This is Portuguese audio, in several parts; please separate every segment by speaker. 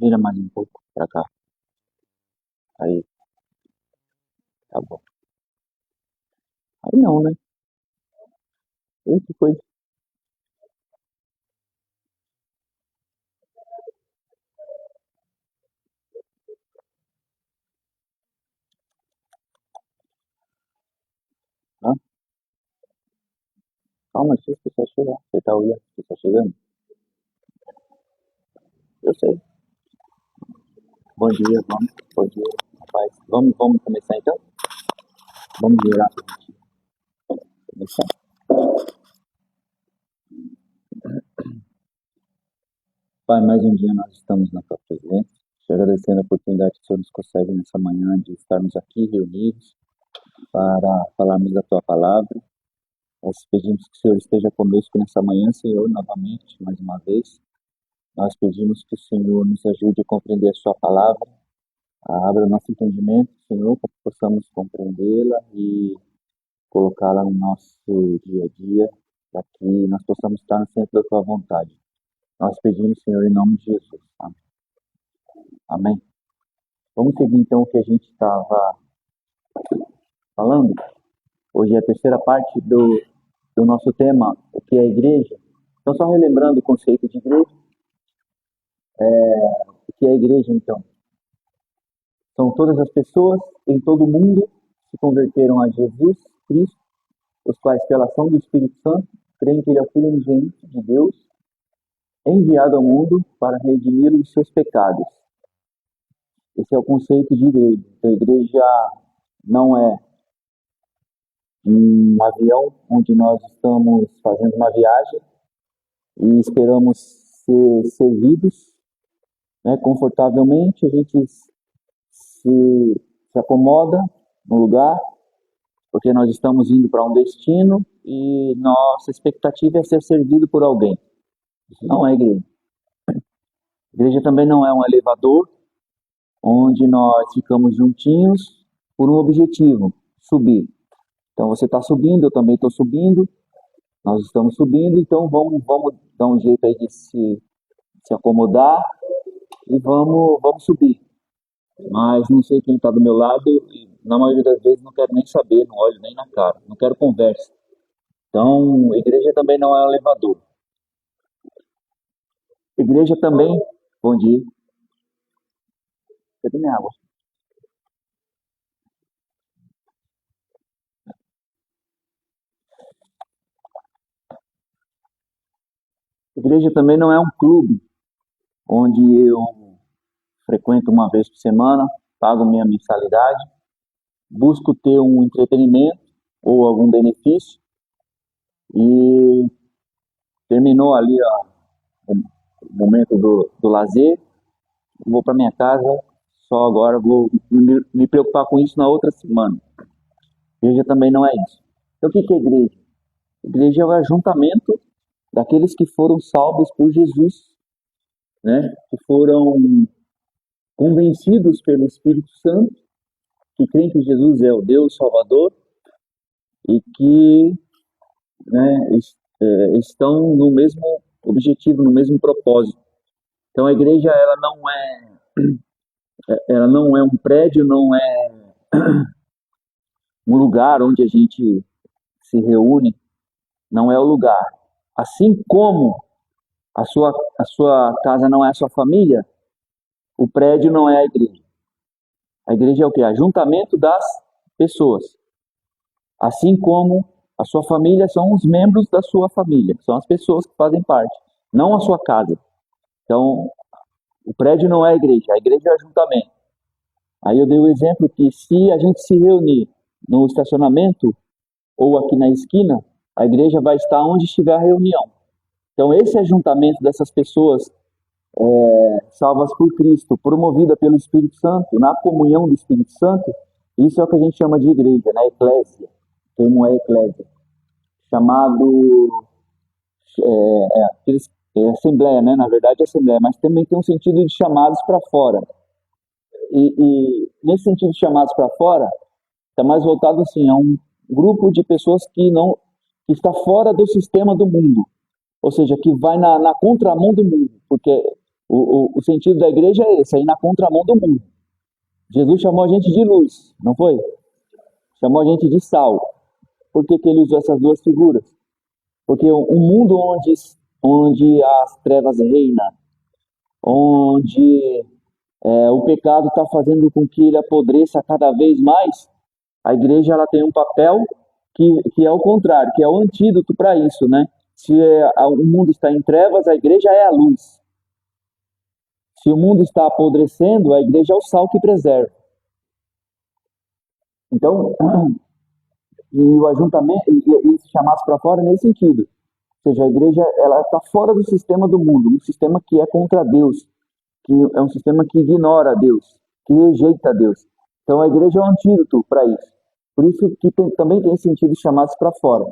Speaker 1: Vira mais um pouco pra cá. Aí, tá bom. Aí não, né? Ih, que coisa. Ah, calma, deixa as pessoas chegar. Você tá olhando? Você tá chegando? Eu sei. Bom dia, vamos. Bom dia, rapaz. Vamos começar então? Vamos virar pra gente começar. Pai, mais um dia nós estamos na tua presença. Te agradecendo a oportunidade que o Senhor nos concede nessa manhã de estarmos aqui reunidos para falarmos da tua palavra. Nós pedimos que o Senhor esteja conosco nessa manhã, Senhor, novamente, mais uma vez. Nós pedimos que o Senhor nos ajude a compreender a sua palavra, abra o nosso entendimento, Senhor, para que possamos compreendê-la e colocá-la no nosso dia a dia, para que nós possamos estar no centro da tua vontade. Nós pedimos, Senhor, em nome de Jesus. Amém. Vamos seguir então o que a gente estava falando. Hoje é a terceira parte do nosso tema, o que é a igreja. Então, só relembrando o conceito de igreja. O que é a igreja, então? São todas as pessoas em todo o mundo que se converteram a Jesus Cristo, os quais, pela ação do Espírito Santo, creem que Ele é o Filho unigênito de Deus, enviado ao mundo para redimir os seus pecados. Esse é o conceito de igreja. Então, a igreja não é um avião onde nós estamos fazendo uma viagem e esperamos ser servidos, né, confortavelmente. A gente se acomoda no lugar, porque nós estamos indo para um destino e nossa expectativa é ser servido por alguém. Isso não é igreja. Igreja também não é um elevador onde nós ficamos juntinhos por um objetivo, subir. Então você está subindo, eu também estou subindo, nós estamos subindo, então vamos dar um jeito aí de se acomodar e vamos subir. Mas não sei quem está do meu lado e na maioria das vezes não quero nem saber, não olho nem na cara, não quero conversa. Então, igreja também não é um elevador. Igreja também, bom dia. Você tem minha água? Igreja também não é um clube onde eu frequento uma vez por semana, pago minha mensalidade, busco ter um entretenimento ou algum benefício e terminou ali o momento do lazer, vou para minha casa, só agora vou me preocupar com isso na outra semana. Igreja também não é isso. Então o que é igreja? Igreja é o ajuntamento daqueles que foram salvos por Jesus, né? Que foram convencidos pelo Espírito Santo, que creem que Jesus é o Deus Salvador e que, né, estão no mesmo objetivo, no mesmo propósito. Então a igreja ela não é um prédio, não é um lugar onde a gente se reúne, não é o lugar. Assim como a sua casa não é a sua família, o prédio não é a igreja. A igreja é o quê? Ajuntamento das pessoas. Assim como a sua família são os membros da sua família, são as pessoas que fazem parte, não a sua casa. Então, o prédio não é a igreja é ajuntamento. Aí eu dei o exemplo que se a gente se reunir no estacionamento ou aqui na esquina, a igreja vai estar onde estiver a reunião. Então, esse ajuntamento dessas pessoas salvas por Cristo, promovida pelo Espírito Santo, na comunhão do Espírito Santo, isso é o que a gente chama de igreja, né? Eclésia. O termo é eclésia. Chamado assembleia, né? Na verdade é assembleia, mas também tem um sentido de chamados para fora. E nesse sentido de chamados para fora, está mais voltado assim a um grupo de pessoas que está fora do sistema do mundo, ou seja, que vai na contramão do mundo, porque O sentido da igreja é esse, é ir na contramão do mundo. Jesus chamou a gente de luz, não foi? Chamou a gente de sal. Por que ele usou essas duas figuras? Porque um mundo onde as trevas reinam, onde o pecado está fazendo com que ele apodreça cada vez mais, a igreja ela tem um papel que é o contrário, que é o antídoto para isso, né? Se o mundo está em trevas, a igreja é a luz. Se o mundo está apodrecendo, a igreja é o sal que preserva. Então, e o ajuntamento, e chamados para fora nesse sentido. Ou seja, a igreja ela está fora do sistema do mundo, um sistema que é contra Deus, que é um sistema que ignora Deus, que rejeita Deus. Então a igreja é um antídoto para isso. Por isso que também tem sentido chamados para fora.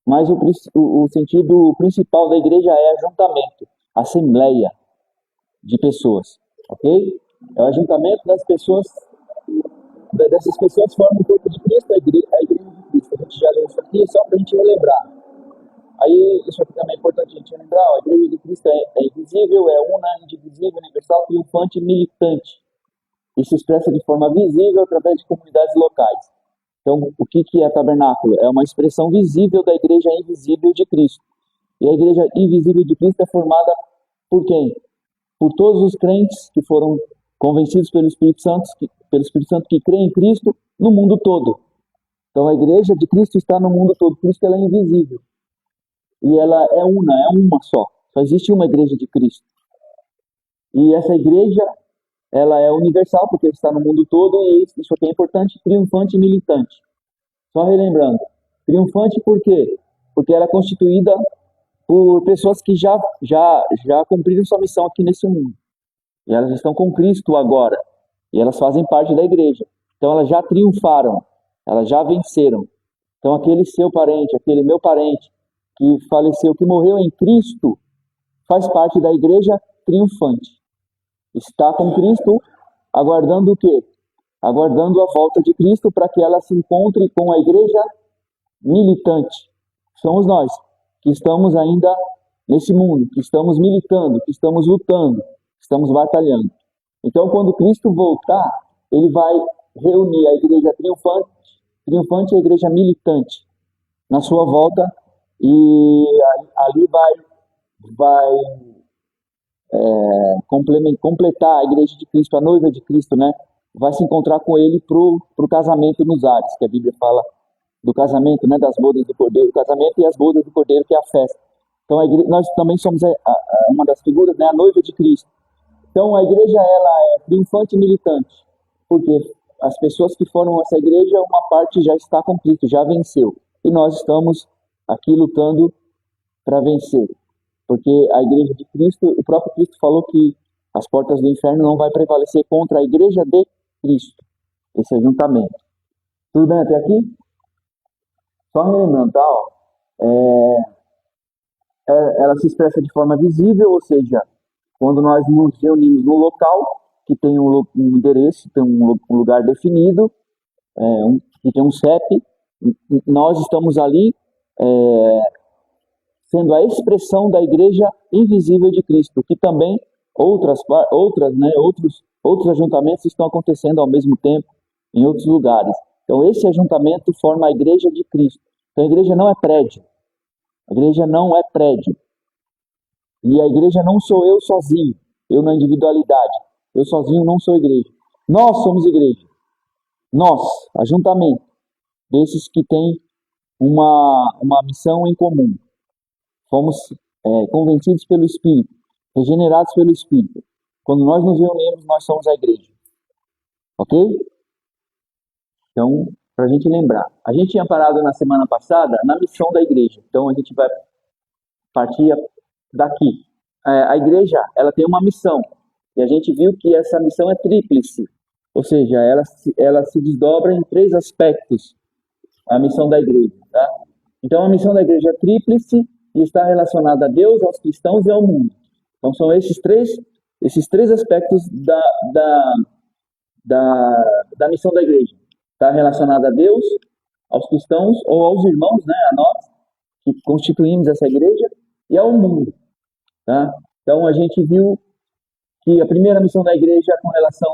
Speaker 1: Mas o sentido principal da igreja é ajuntamento, assembleia de pessoas, ok? É o ajuntamento das pessoas, dessas pessoas formam o corpo de Cristo, a igreja de Cristo. A gente já leu isso aqui, só para a gente relembrar. Aí, isso aqui também é importante a gente lembrar, a igreja de Cristo é invisível, é una, indivisível, universal, triunfante e militante. E se expressa de forma visível através de comunidades locais. Então, o que é tabernáculo? É uma expressão visível da igreja invisível de Cristo. E a igreja invisível de Cristo é formada por quem? Por todos os crentes que foram convencidos pelo Espírito Santo que creem em Cristo no mundo todo. Então, a igreja de Cristo está no mundo todo, por isso que ela é invisível. E ela é uma só. Só existe uma igreja de Cristo. E essa igreja, ela é universal, porque está no mundo todo, e isso aqui é importante, triunfante e militante. Só relembrando, triunfante por quê? Porque ela é constituída por pessoas que já cumpriram sua missão aqui nesse mundo. E elas estão com Cristo agora. E elas fazem parte da igreja. Então elas já triunfaram, elas já venceram. Então aquele seu parente, aquele meu parente, que faleceu, que morreu em Cristo, faz parte da igreja triunfante. Está com Cristo, aguardando o quê? Aguardando a volta de Cristo para que ela se encontre com a igreja militante. Somos nós, que estamos ainda nesse mundo, que estamos militando, que estamos lutando, que estamos batalhando. Então, quando Cristo voltar, ele vai reunir a igreja triunfante e a igreja militante na sua volta, e ali vai completar a igreja de Cristo, a noiva de Cristo, né? Vai se encontrar com ele pro casamento nos ares, que a Bíblia fala do casamento, né? Das bodas do Cordeiro, o casamento e as bodas do Cordeiro, que é a festa. Então, nós também somos uma das figuras, né? A noiva de Cristo. Então, a igreja, ela é triunfante e militante, porque as pessoas que foram a essa igreja, uma parte já está com Cristo, já venceu. E nós estamos aqui lutando para vencer. Porque a igreja de Cristo, o próprio Cristo falou que as portas do inferno não vai prevalecer contra a igreja de Cristo, esse ajuntamento. Tudo bem até aqui? Só relembrando, tá? Ela se expressa de forma visível, ou seja, quando nós nos reunimos no local, que tem um endereço, tem um lugar definido, que tem um CEP, nós estamos ali sendo a expressão da igreja invisível de Cristo, que também outros ajuntamentos estão acontecendo ao mesmo tempo em outros lugares. Então esse ajuntamento forma a igreja de Cristo. Então a igreja não é prédio. A igreja não é prédio. E a igreja não sou eu sozinho, eu na individualidade. Eu sozinho não sou igreja. Nós somos igreja. Nós, ajuntamento, desses que têm uma missão em comum. Fomos convencidos pelo Espírito, regenerados pelo Espírito. Quando nós nos reunimos, nós somos a igreja. Ok? Então, para a gente lembrar. A gente tinha parado na semana passada na missão da igreja. Então, a gente vai partir daqui. A igreja, ela tem uma missão. E a gente viu que essa missão é tríplice. Ou seja, ela se desdobra em 3 aspectos. A missão da igreja. Tá? Então, a missão da igreja é tríplice e está relacionada a Deus, aos cristãos e ao mundo. Então, são esses três aspectos da missão da igreja. Está relacionada a Deus, aos cristãos ou aos irmãos, né, a nós, que constituímos essa igreja, e ao mundo. Tá? Então, a gente viu que a primeira missão da igreja com relação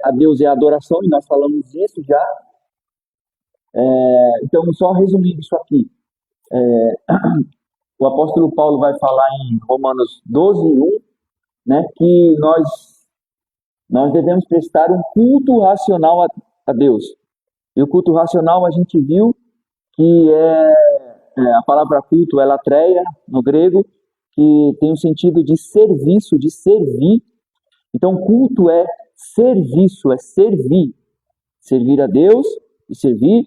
Speaker 1: a Deus é a adoração, e nós falamos disso já. Então, só resumindo isso aqui, o apóstolo Paulo vai falar em Romanos 12:1, né, que nós devemos prestar um culto racional a Deus. E o culto racional a gente viu que a palavra culto é latreia, no grego, que tem o sentido de serviço, de servir. Então, culto é serviço, é servir. Servir a Deus e servir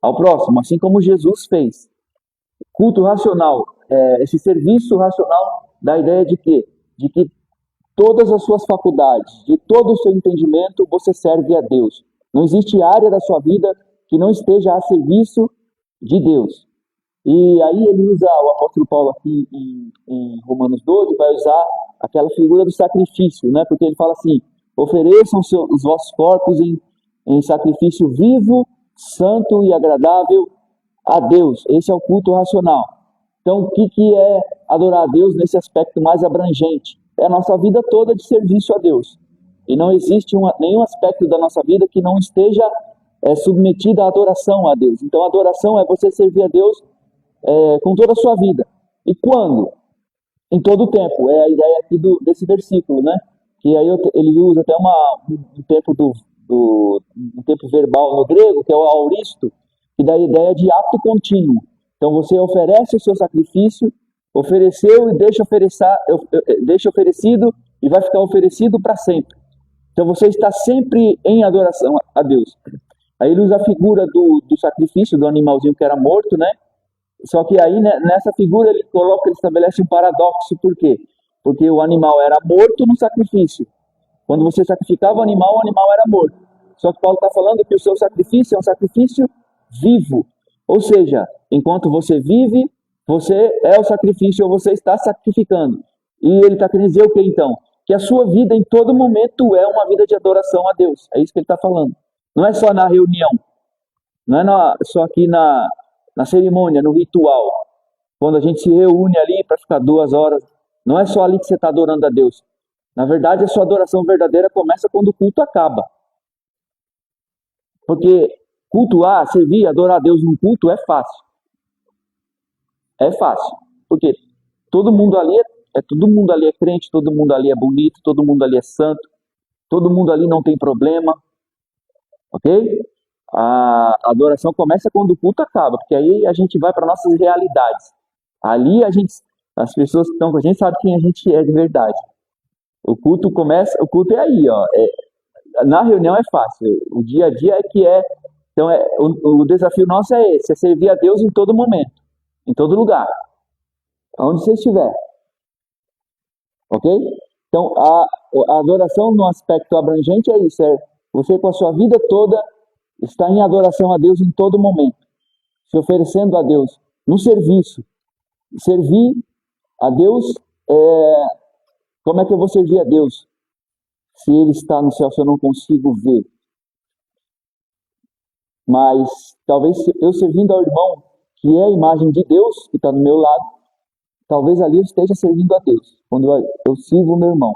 Speaker 1: ao próximo, assim como Jesus fez. Culto racional, esse serviço racional dá a ideia de quê? De que todas as suas faculdades, de todo o seu entendimento, você serve a Deus. Não existe área da sua vida que não esteja a serviço de Deus. E aí ele usa, o apóstolo Paulo aqui em Romanos 12, vai usar aquela figura do sacrifício, né? Porque ele fala assim, ofereçam os vossos corpos em sacrifício vivo, santo e agradável a Deus. Esse é o culto racional. Então, o que é adorar a Deus nesse aspecto mais abrangente? É a nossa vida toda de serviço a Deus. E não existe nenhum aspecto da nossa vida que não esteja submetida à adoração a Deus. Então, a adoração é você servir a Deus com toda a sua vida. E quando? Em todo o tempo. É a ideia aqui desse versículo, né? Que aí ele usa até um tempo verbal no grego, que é o auristo, que dá a ideia de ato contínuo. Então você oferece o seu sacrifício, ofereceu e deixa oferecido e vai ficar oferecido para sempre. Então você está sempre em adoração a Deus. Aí ele usa a figura do sacrifício, do animalzinho que era morto, né? Só que aí, né, nessa figura, ele estabelece um paradoxo. Por quê? Porque o animal era morto no sacrifício. Quando você sacrificava o animal era morto. Só que Paulo está falando que o seu sacrifício é um sacrifício vivo. Ou seja, enquanto você vive, você é o sacrifício ou você está sacrificando. E ele está querendo dizer o que então? Que a sua vida em todo momento é uma vida de adoração a Deus. É isso que ele está falando. Não é só na reunião. Não é só aqui na cerimônia, no ritual. Quando a gente se reúne ali para ficar 2 horas. Não é só ali que você está adorando a Deus. Na verdade, a sua adoração verdadeira começa quando o culto acaba. Porque cultuar, servir, adorar a Deus num culto é fácil. É fácil. Porque todo mundo ali é crente, todo mundo ali é bonito, todo mundo ali é santo, todo mundo ali não tem problema. Ok? A adoração começa quando o culto acaba, porque aí a gente vai para nossas realidades. Ali as pessoas que estão com a gente sabem quem a gente é de verdade. O culto é aí, ó. Na reunião é fácil, o dia a dia é que é. Então, o desafio nosso é esse, é servir a Deus em todo momento, em todo lugar, onde você estiver. Ok? Então, a adoração no aspecto abrangente é isso, é você com a sua vida toda está em adoração a Deus em todo momento, se oferecendo a Deus no serviço. Servir a Deus, como é que eu vou servir a Deus? Se Ele está no céu, se eu não consigo ver. Mas talvez eu servindo ao irmão, que é a imagem de Deus, que está do meu lado, talvez ali eu esteja servindo a Deus, quando eu sirvo o meu irmão.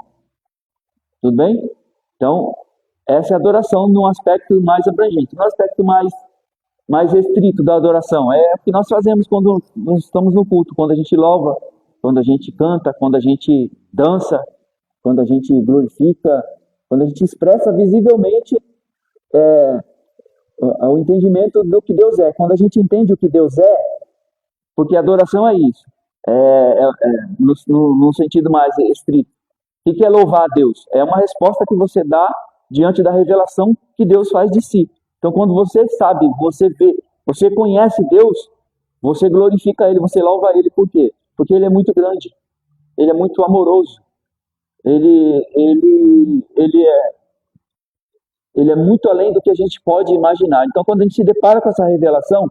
Speaker 1: Tudo bem? Então, essa é a adoração num aspecto mais abrangente. No aspecto mais restrito da adoração, é o que nós fazemos quando nós estamos no culto, quando a gente louva, quando a gente canta, quando a gente dança, quando a gente glorifica, quando a gente expressa visivelmente o entendimento do que Deus é. Quando a gente entende o que Deus é, porque a adoração é isso, no sentido mais estrito. O que é louvar a Deus? É uma resposta que você dá diante da revelação que Deus faz de si. Então, quando você sabe, você vê, você conhece Deus, você glorifica Ele, você louva Ele. Por quê? Porque Ele é muito grande, Ele é muito amoroso, Ele é muito além do que a gente pode imaginar. Então, quando a gente se depara com essa revelação,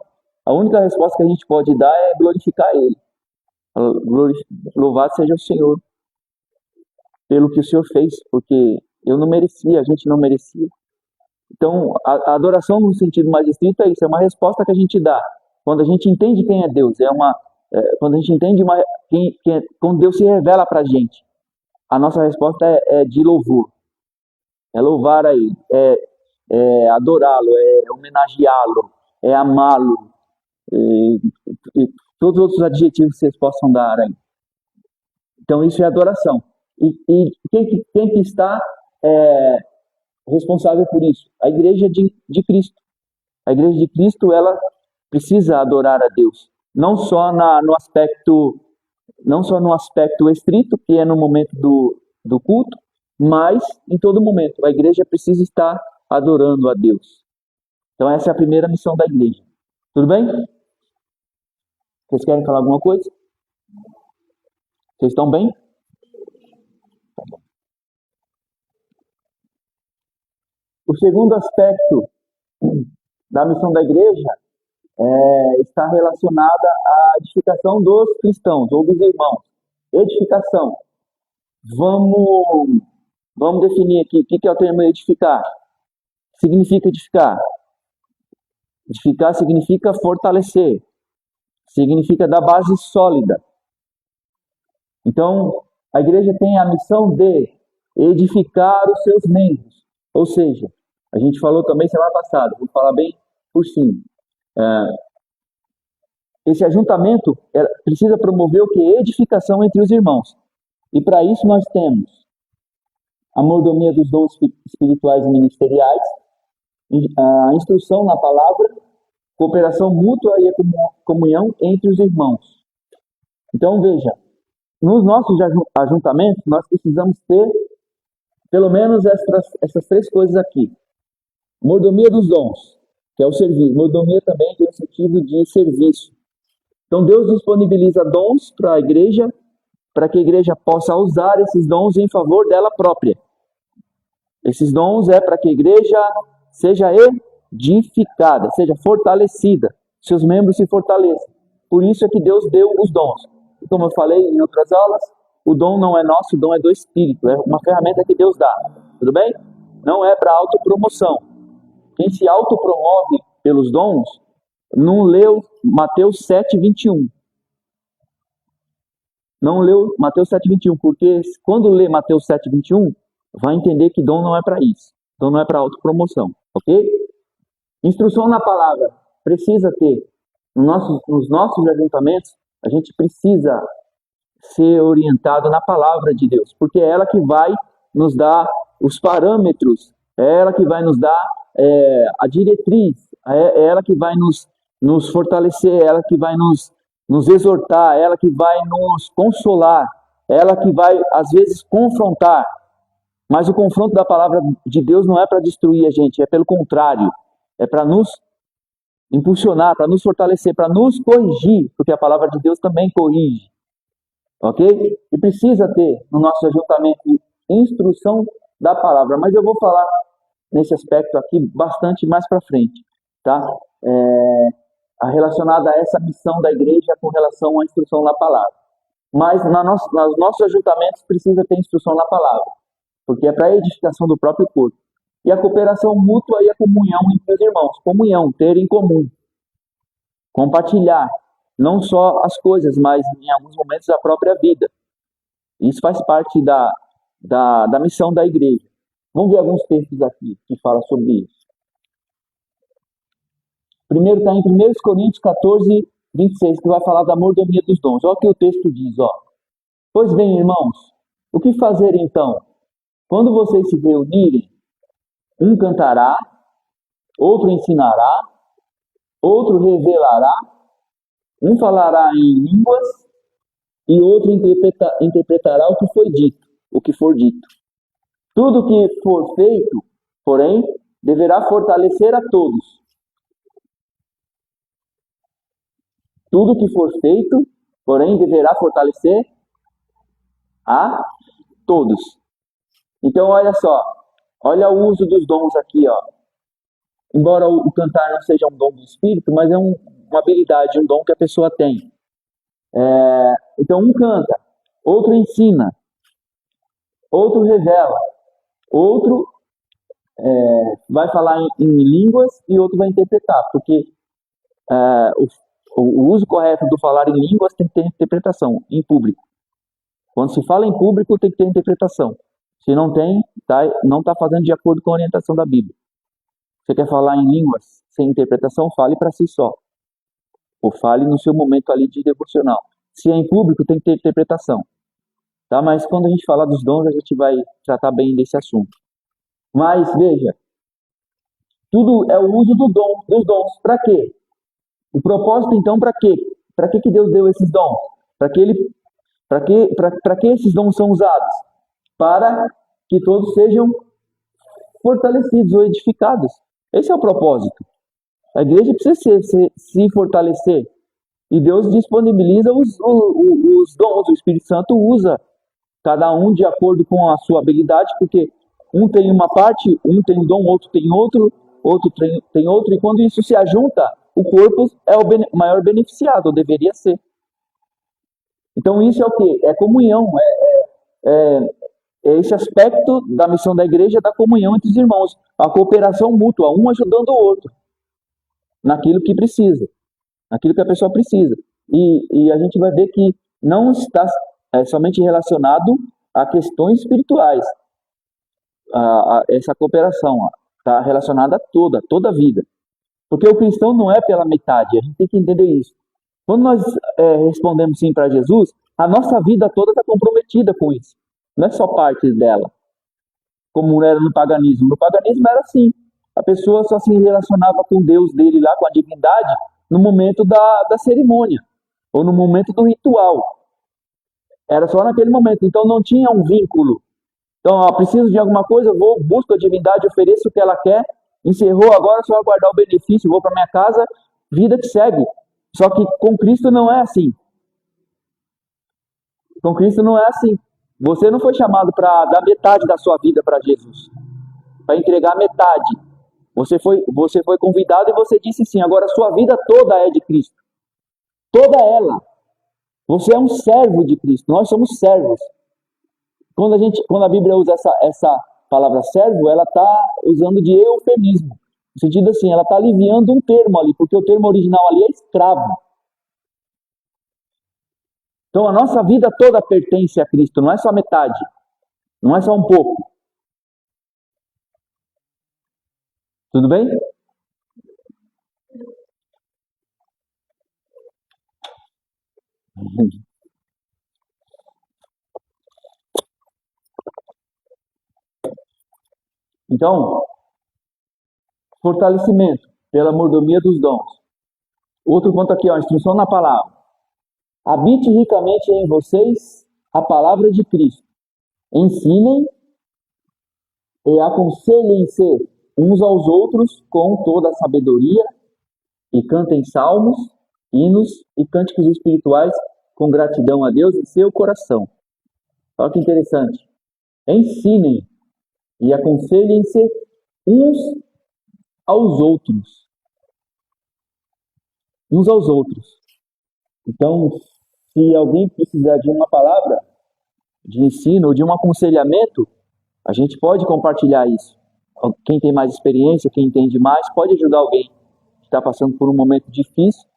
Speaker 1: a única resposta que a gente pode dar é glorificar Ele. Louvado seja o Senhor pelo que o Senhor fez, porque eu não merecia, a gente não merecia. Então, a adoração no sentido mais estrito é isso, é uma resposta que a gente dá quando a gente entende quem é Deus, quando a gente entende quando Deus se revela para a gente. a nossa resposta é de louvor. É louvar a Ele, é adorá-lo, é homenageá-lo, é amá-lo, e todos os outros adjetivos que vocês possam dar aí. Então isso é adoração. E quem que está responsável por isso? A igreja de Cristo. A igreja de Cristo, ela precisa adorar a Deus, não só no aspecto estrito, que é no momento do culto, mas em todo momento. A igreja precisa estar adorando a Deus. Então essa é a primeira missão da igreja. Tudo bem? Vocês querem falar alguma coisa? Vocês estão bem? O segundo aspecto da missão da igreja está relacionada à edificação dos cristãos ou dos irmãos. Edificação. Vamos definir aqui o que é o termo edificar. Significa edificar. Edificar significa fortalecer. Significa dar base sólida. Então, a igreja tem a missão de edificar os seus membros. Ou seja, a gente falou também semana passada, vou falar bem por cima. Esse ajuntamento precisa promover o que? Edificação entre os irmãos. E para isso nós temos a mordomia dos dons espirituais e ministeriais, a instrução na palavra, cooperação mútua e a comunhão entre os irmãos. Então veja, nos nossos ajuntamentos nós precisamos ter pelo menos essas três coisas aqui. Mordomia dos dons, que é o serviço. Mordomia também tem o sentido de serviço. Então Deus disponibiliza dons para a igreja, para que a igreja possa usar esses dons em favor dela própria. Esses dons é para que a igreja seja edificada, seja fortalecida, seus membros se fortaleçam. Por isso é que Deus deu os dons. E como eu falei em outras aulas, o dom não é nosso, o dom é do Espírito, é uma ferramenta que Deus dá. Tudo bem? Não é para autopromoção. Quem se autopromove pelos dons não leu Mateus 7:21. Não leu Mateus 7:21, porque quando lê Mateus 7:21, vai entender que dom não é para isso. Dom não é para autopromoção, ok? Instrução na palavra. Precisa ter. Nos nossos ajuntamentos, a gente precisa ser orientado na palavra de Deus, porque é ela que vai nos dar os parâmetros, é ela que vai nos dar a diretriz, é ela que vai nos fortalecer, é ela que vai nos exortar, é ela que vai nos consolar, é ela que vai, às vezes, confrontar. Mas o confronto da palavra de Deus não é para destruir a gente, é pelo contrário, é para nos impulsionar, para nos fortalecer, para nos corrigir, porque a palavra de Deus também corrige. Ok? E precisa ter no nosso ajuntamento instrução da palavra, mas eu vou falar nesse aspecto aqui bastante mais para frente, tá? Relacionada a essa missão da igreja com relação à instrução na palavra. Mas nos nossos ajuntamentos precisa ter instrução na palavra, porque é para a edificação do próprio corpo. E a cooperação mútua e a comunhão entre os irmãos. Comunhão, ter em comum. Compartilhar, não só as coisas, mas em alguns momentos a própria vida. Isso faz parte da missão da igreja. Vamos ver alguns textos aqui que falam sobre isso. Primeiro está em 1 Coríntios 14:26, que vai falar da mordomia dos dons. Olha o que o texto diz, ó. Pois bem, irmãos, o que fazer então? Quando vocês se reunirem, um cantará, outro ensinará, outro revelará, um falará em línguas e outro interpretará o que foi dito, o que for dito. Tudo que for feito, porém, deverá fortalecer a todos. Tudo que for feito, porém, deverá fortalecer a todos. Então, olha só. Olha o uso dos dons aqui, ó. Embora o cantar não seja um dom do Espírito, mas é uma habilidade, um dom que a pessoa tem. Então, um canta, outro ensina, outro revela, outro vai falar em línguas e outro vai interpretar, porque o uso correto do falar em línguas tem que ter interpretação em público. Quando se fala em público, tem que ter interpretação. Se não tem, não está fazendo de acordo com a orientação da Bíblia. Você quer falar em línguas sem interpretação, fale para si só. Ou fale no seu momento ali de devocional. Se é em público, tem que ter interpretação. Tá? Mas quando a gente falar dos dons, a gente vai tratar bem desse assunto. Mas, veja, tudo é o uso dos dons. Para quê? O propósito, então, para quê? Para que Deus deu esses dons? Para que esses dons são usados? Para que todos sejam fortalecidos ou edificados. Esse é o propósito. A igreja precisa se fortalecer. E Deus disponibiliza os dons. O Espírito Santo usa cada um de acordo com a sua habilidade, porque um tem uma parte, um tem um dom, outro tem outro tem outro, e quando isso se ajunta, o corpo é o maior beneficiado, ou deveria ser. Então isso é o quê? É comunhão, é esse aspecto da missão da igreja, da comunhão entre os irmãos, a cooperação mútua, um ajudando o outro, naquilo que precisa, naquilo que a pessoa precisa. E a gente vai ver que não está somente relacionado a questões espirituais, essa cooperação está relacionada a toda a vida. Porque o cristão não é pela metade, a gente tem que entender isso. Quando nós respondemos sim para Jesus, a nossa vida toda está comprometida com isso. Não é só parte dela, como era no paganismo. No paganismo era assim, a pessoa só se relacionava com Deus dele lá, com a divindade, no momento da cerimônia, ou no momento do ritual. Era só naquele momento, então não tinha um vínculo. Então, preciso de alguma coisa, vou, busco a divindade, ofereço o que ela quer, encerrou, agora só aguardar o benefício, vou para minha casa, vida que segue. Só que com Cristo não é assim. Com Cristo não é assim. Você não foi chamado para dar metade da sua vida para Jesus, para entregar metade. Você foi convidado e você disse sim. Agora a sua vida toda é de Cristo. Toda ela. Você é um servo de Cristo. Nós somos servos. Quando a Bíblia usa essa palavra servo, ela está usando de eufemismo. No sentido assim, ela está aliviando um termo ali, porque o termo original ali é escravo. Então a nossa vida toda pertence a Cristo, não é só metade, não é só um pouco. Tudo bem? Então, fortalecimento pela mordomia dos dons. Outro ponto aqui, instrução na palavra. Habite ricamente em vocês a palavra de Cristo. Ensinem e aconselhem-se uns aos outros com toda a sabedoria e cantem salmos, hinos e cânticos espirituais com gratidão a Deus em seu coração. Olha que interessante. Ensinem e aconselhem-se uns aos outros. Uns aos outros. Então, se alguém precisar de uma palavra de ensino ou de um aconselhamento, a gente pode compartilhar isso. Quem tem mais experiência, quem entende mais, pode ajudar alguém que está passando por um momento difícil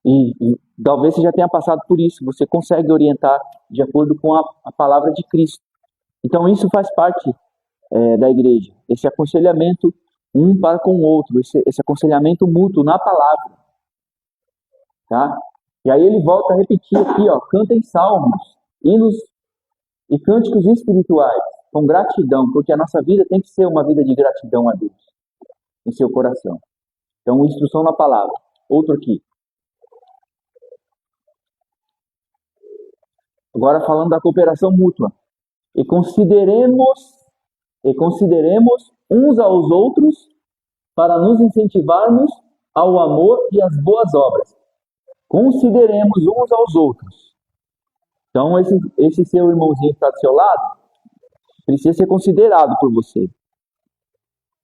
Speaker 1: e talvez você já tenha passado por isso. Você consegue orientar de acordo com a palavra de Cristo. Então, isso faz parte da igreja. Esse aconselhamento um para com o outro, esse aconselhamento mútuo na palavra. Tá? E aí ele volta a repetir aqui, cantem salmos, hinos e cânticos espirituais, com gratidão, porque a nossa vida tem que ser uma vida de gratidão a Deus, em seu coração. Então, instrução na palavra. Outro aqui. Agora falando da cooperação mútua. E consideremos uns aos outros para nos incentivarmos ao amor e às boas obras. Consideremos uns aos outros. Então, esse seu irmãozinho que está do seu lado, precisa ser considerado por você.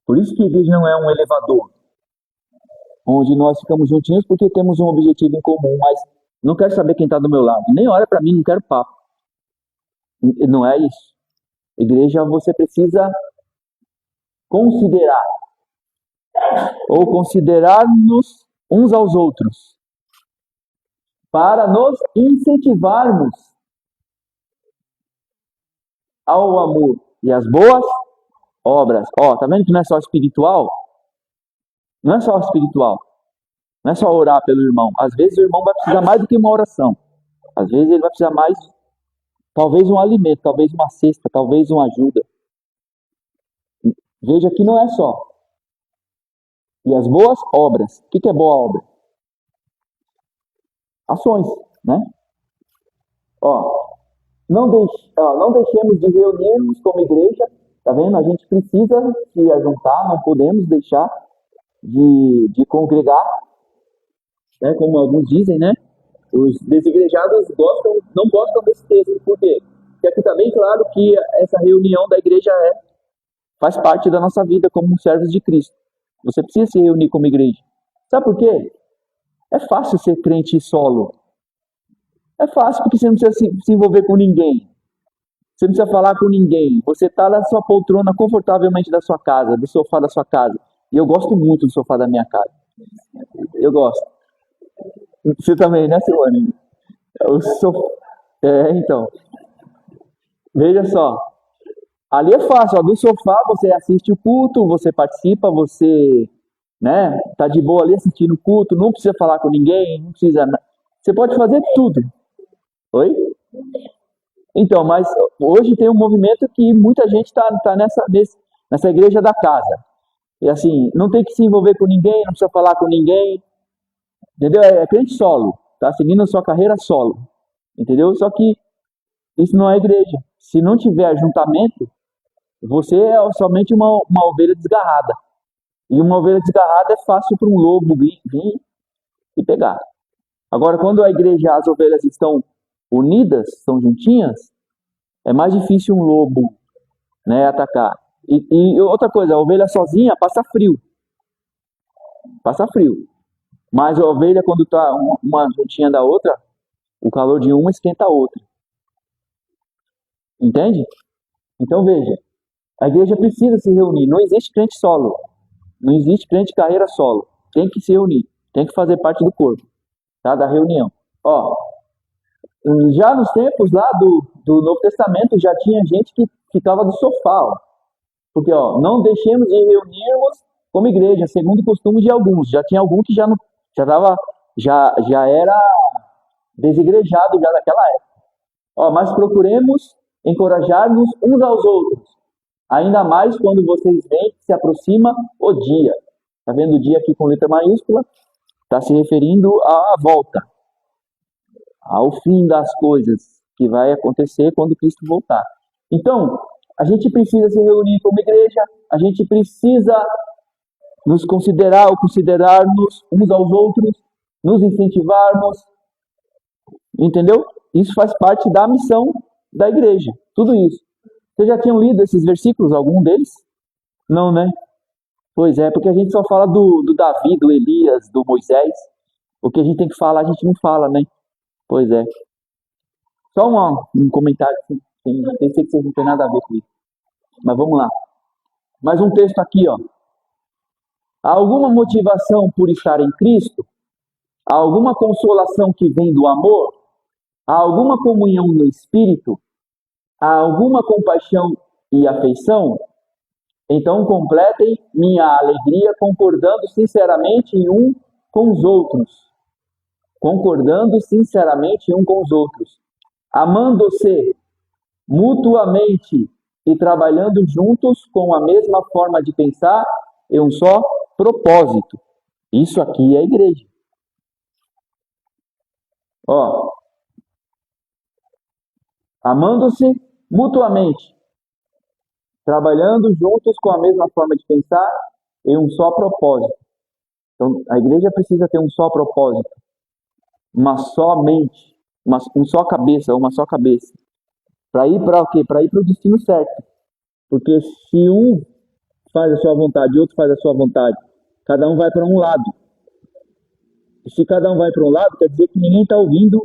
Speaker 1: Por isso que a igreja não é um elevador, onde nós ficamos juntinhos porque temos um objetivo em comum, mas não quero saber quem está do meu lado. Nem olha para mim, não quero papo. Não é isso. Igreja, você precisa considerar, ou considerar-nos uns aos outros, para nos incentivarmos ao amor e às boas obras. Ó, tá vendo que não é só espiritual? Não é só espiritual. Não é só orar pelo irmão. Às vezes o irmão vai precisar mais do que uma oração. Às vezes ele vai precisar mais, talvez um alimento, talvez uma cesta, talvez uma ajuda. Veja que não é só. E as boas obras. O que é boa obra? Ações, né? Ó, não deixemos de reunirmos como igreja, tá vendo? A gente precisa se ajuntar, não podemos deixar de congregar, né? Como alguns dizem, né? Os desigrejados não gostam desse texto, por quê? Porque aqui está bem claro que essa reunião da igreja faz parte da nossa vida como servos de Cristo. Você precisa se reunir como igreja. Sabe por quê? É fácil ser crente solo. É fácil porque você não precisa se envolver com ninguém. Você não precisa falar com ninguém. Você está na sua poltrona confortavelmente da sua casa, do sofá da sua casa. E eu gosto muito do sofá da minha casa. Eu gosto. Você também, né, Silvane? Então. Veja só. Ali é fácil, ó, do sofá você assiste o culto, você participa, você, né, tá de boa ali assistindo o culto, não precisa falar com ninguém, não precisa. Você pode fazer tudo. Oi? Então, mas hoje tem um movimento que muita gente está nessa igreja da casa. E assim, não tem que se envolver com ninguém, não precisa falar com ninguém. Entendeu? É crente solo, tá seguindo a sua carreira solo. Entendeu? Só que isso não é igreja. Se não tiver ajuntamento, você é somente uma ovelha desgarrada. E uma ovelha desgarrada é fácil para um lobo vir e pegar. Agora, quando a igreja, as ovelhas estão unidas, estão juntinhas, é mais difícil um lobo, né, atacar. E outra coisa, a ovelha sozinha passa frio. Passa frio. Mas a ovelha, quando está uma juntinha da outra, o calor de uma esquenta a outra. Entende? Então veja, a igreja precisa se reunir. Não existe crente solo. Não existe crente carreira solo. Tem que se reunir. Tem que fazer parte do corpo, tá? Da reunião. Ó, já nos tempos lá do Novo Testamento, já tinha gente que ficava do sofá, ó. Porque, ó, não deixemos de reunirmos como igreja, segundo o costume de alguns. Já tinha algum que já era desigrejado já naquela época. Ó, mas procuremos encorajar-nos uns aos outros, ainda mais quando vocês veem que se aproxima o dia. Está vendo o dia aqui com letra maiúscula? Está se referindo à volta, ao fim das coisas que vai acontecer quando Cristo voltar. Então, a gente precisa se reunir como igreja, a gente precisa nos considerar ou considerar-nos uns aos outros, nos incentivarmos, entendeu? Isso faz parte da missão da igreja, tudo isso. Vocês já tinham lido esses versículos, algum deles? Não, né? Pois é, porque a gente só fala do Davi, do Elias, do Moisés. O que a gente tem que falar, a gente não fala, né? Pois é. Só um comentário, pensei que vocês não tem nada a ver com isso. Mas vamos lá. Mais um texto aqui, ó. Há alguma motivação por estar em Cristo? Há alguma consolação que vem do amor? Há alguma comunhão no Espírito? Há alguma compaixão e afeição? Então completem minha alegria concordando sinceramente um com os outros. Concordando sinceramente um com os outros. Amando-se mutuamente e trabalhando juntos com a mesma forma de pensar e um só propósito. Isso aqui é a igreja. Ó, amando-se mutuamente, trabalhando juntos com a mesma forma de pensar e um só propósito. Então, a igreja precisa ter um só propósito, uma só mente, uma só cabeça, Para ir para o quê? Para ir para o destino certo. Porque se um faz a sua vontade e outro faz a sua vontade, cada um vai para um lado. E se cada um vai para um lado, quer dizer que ninguém está ouvindo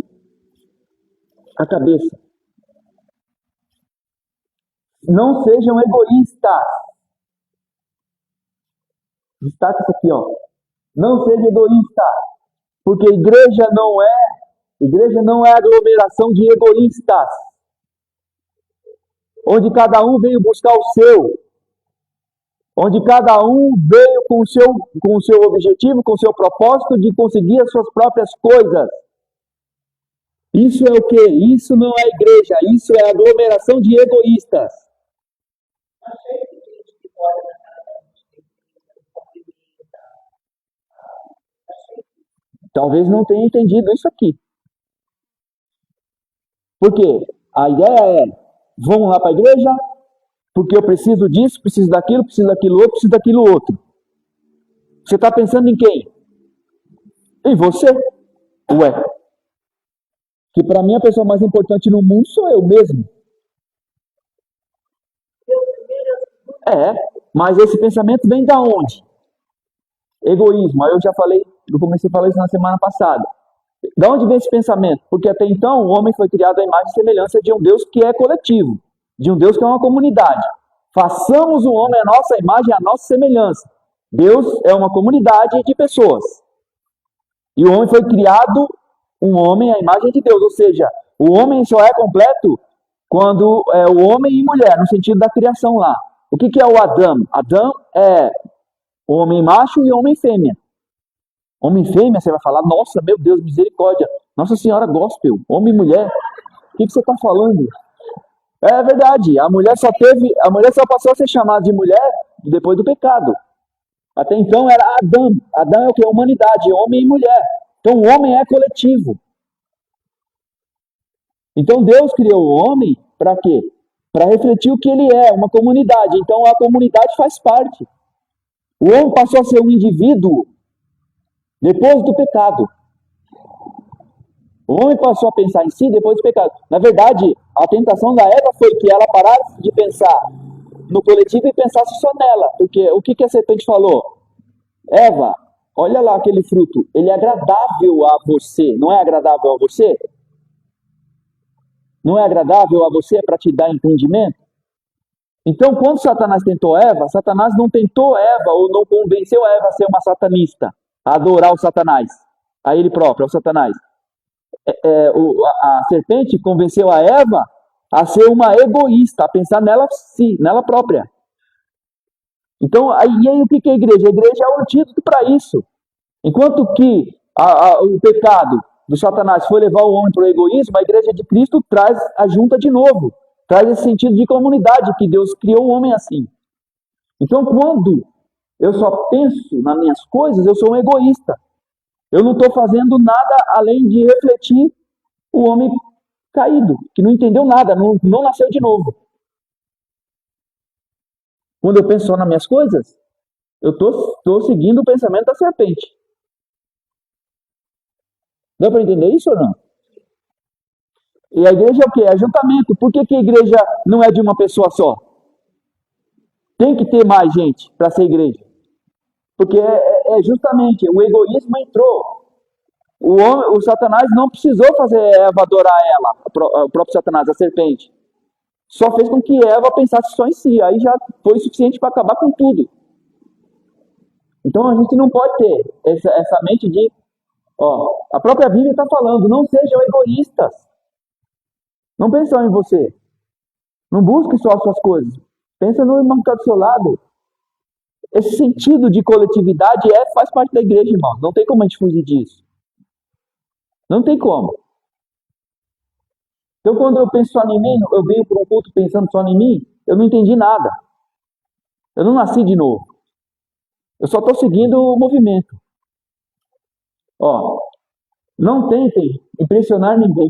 Speaker 1: a cabeça. Não sejam egoístas. Destaca isso aqui, ó. Não seja egoísta, porque igreja não é aglomeração de egoístas. onde cada um veio buscar o seu, onde cada um veio com o seu objetivo, com o seu propósito de conseguir as suas próprias coisas. Isso é o quê? Isso não é igreja, isso é aglomeração de egoístas. Talvez não tenha entendido isso aqui. Por quê? A ideia é, vamos lá para a igreja, porque eu preciso disso, preciso daquilo outro, preciso daquilo outro. Você está pensando em quem? Em você. Ué. Que para mim a pessoa mais importante no mundo sou eu mesmo. É, mas esse pensamento vem da onde? Egoísmo. Aí eu já falei, eu comecei a falar isso na semana passada. Da onde vem esse pensamento? Porque até então o homem foi criado à imagem e semelhança de um Deus que é coletivo, de um Deus que é uma comunidade. Façamos o homem a nossa imagem e a nossa semelhança. Deus é uma comunidade de pessoas. E o homem foi criado, um homem à imagem de Deus. Ou seja, o homem só é completo quando é o homem e mulher, no sentido da criação lá. O que é o Adão? Adão é homem macho e homem fêmea. Homem e fêmea, você vai falar, nossa, meu Deus, misericórdia. Nossa Senhora gospel, homem e mulher. O que você está falando? É verdade, a mulher só passou a ser chamada de mulher depois do pecado. Até então era Adão. Adão é o que? A humanidade, homem e mulher. Então o homem é coletivo. Então Deus criou o homem para quê? Para refletir o que ele é, uma comunidade. Então a comunidade faz parte. O homem passou a ser um indivíduo depois do pecado. O homem passou a pensar em si depois do pecado. Na verdade, a tentação da Eva foi que ela parasse de pensar no coletivo e pensasse só nela. Porque o que a serpente falou? Eva, olha lá aquele fruto. Ele é agradável a você. Não é agradável a você? Não é agradável a você para te dar entendimento? Então, quando Satanás tentou Eva, Satanás não tentou Eva ou não convenceu a Eva a ser uma satanista, a adorar o Satanás, a ele próprio, ao Satanás. A serpente convenceu a Eva a ser uma egoísta, a pensar nela si, nela própria. Então, e aí o que é a igreja? A igreja é o antídoto para isso. Enquanto que o pecado do Satanás foi levar o homem para o egoísmo, a igreja de Cristo traz a junta de novo. Traz esse sentido de comunidade, que Deus criou o homem assim. Então, quando eu só penso nas minhas coisas, eu sou um egoísta. Eu não estou fazendo nada além de refletir o homem caído, que não entendeu nada, não nasceu de novo. Quando eu penso só nas minhas coisas, eu estou seguindo o pensamento da serpente. Dá para entender isso ou não? E a igreja é o quê? É ajuntamento. Por que a igreja não é de uma pessoa só? Tem que ter mais gente para ser igreja. Porque é justamente o egoísmo entrou. O Satanás não precisou fazer Eva adorar ela, o próprio Satanás, a serpente. Só fez com que Eva pensasse só em si. Aí já foi suficiente para acabar com tudo. Então a gente não pode ter essa mente de... a própria Bíblia está falando, não sejam egoístas. Não pense só em você. Não busque só as suas coisas. Pensa no irmão que está do seu lado. Esse sentido de coletividade faz parte da igreja, irmão. Não tem como a gente fugir disso. Não tem como. Então, quando eu penso só em mim, eu venho para um culto pensando só em mim, eu não entendi nada. Eu não nasci de novo. Eu só estou seguindo o movimento. Não tentem impressionar ninguém.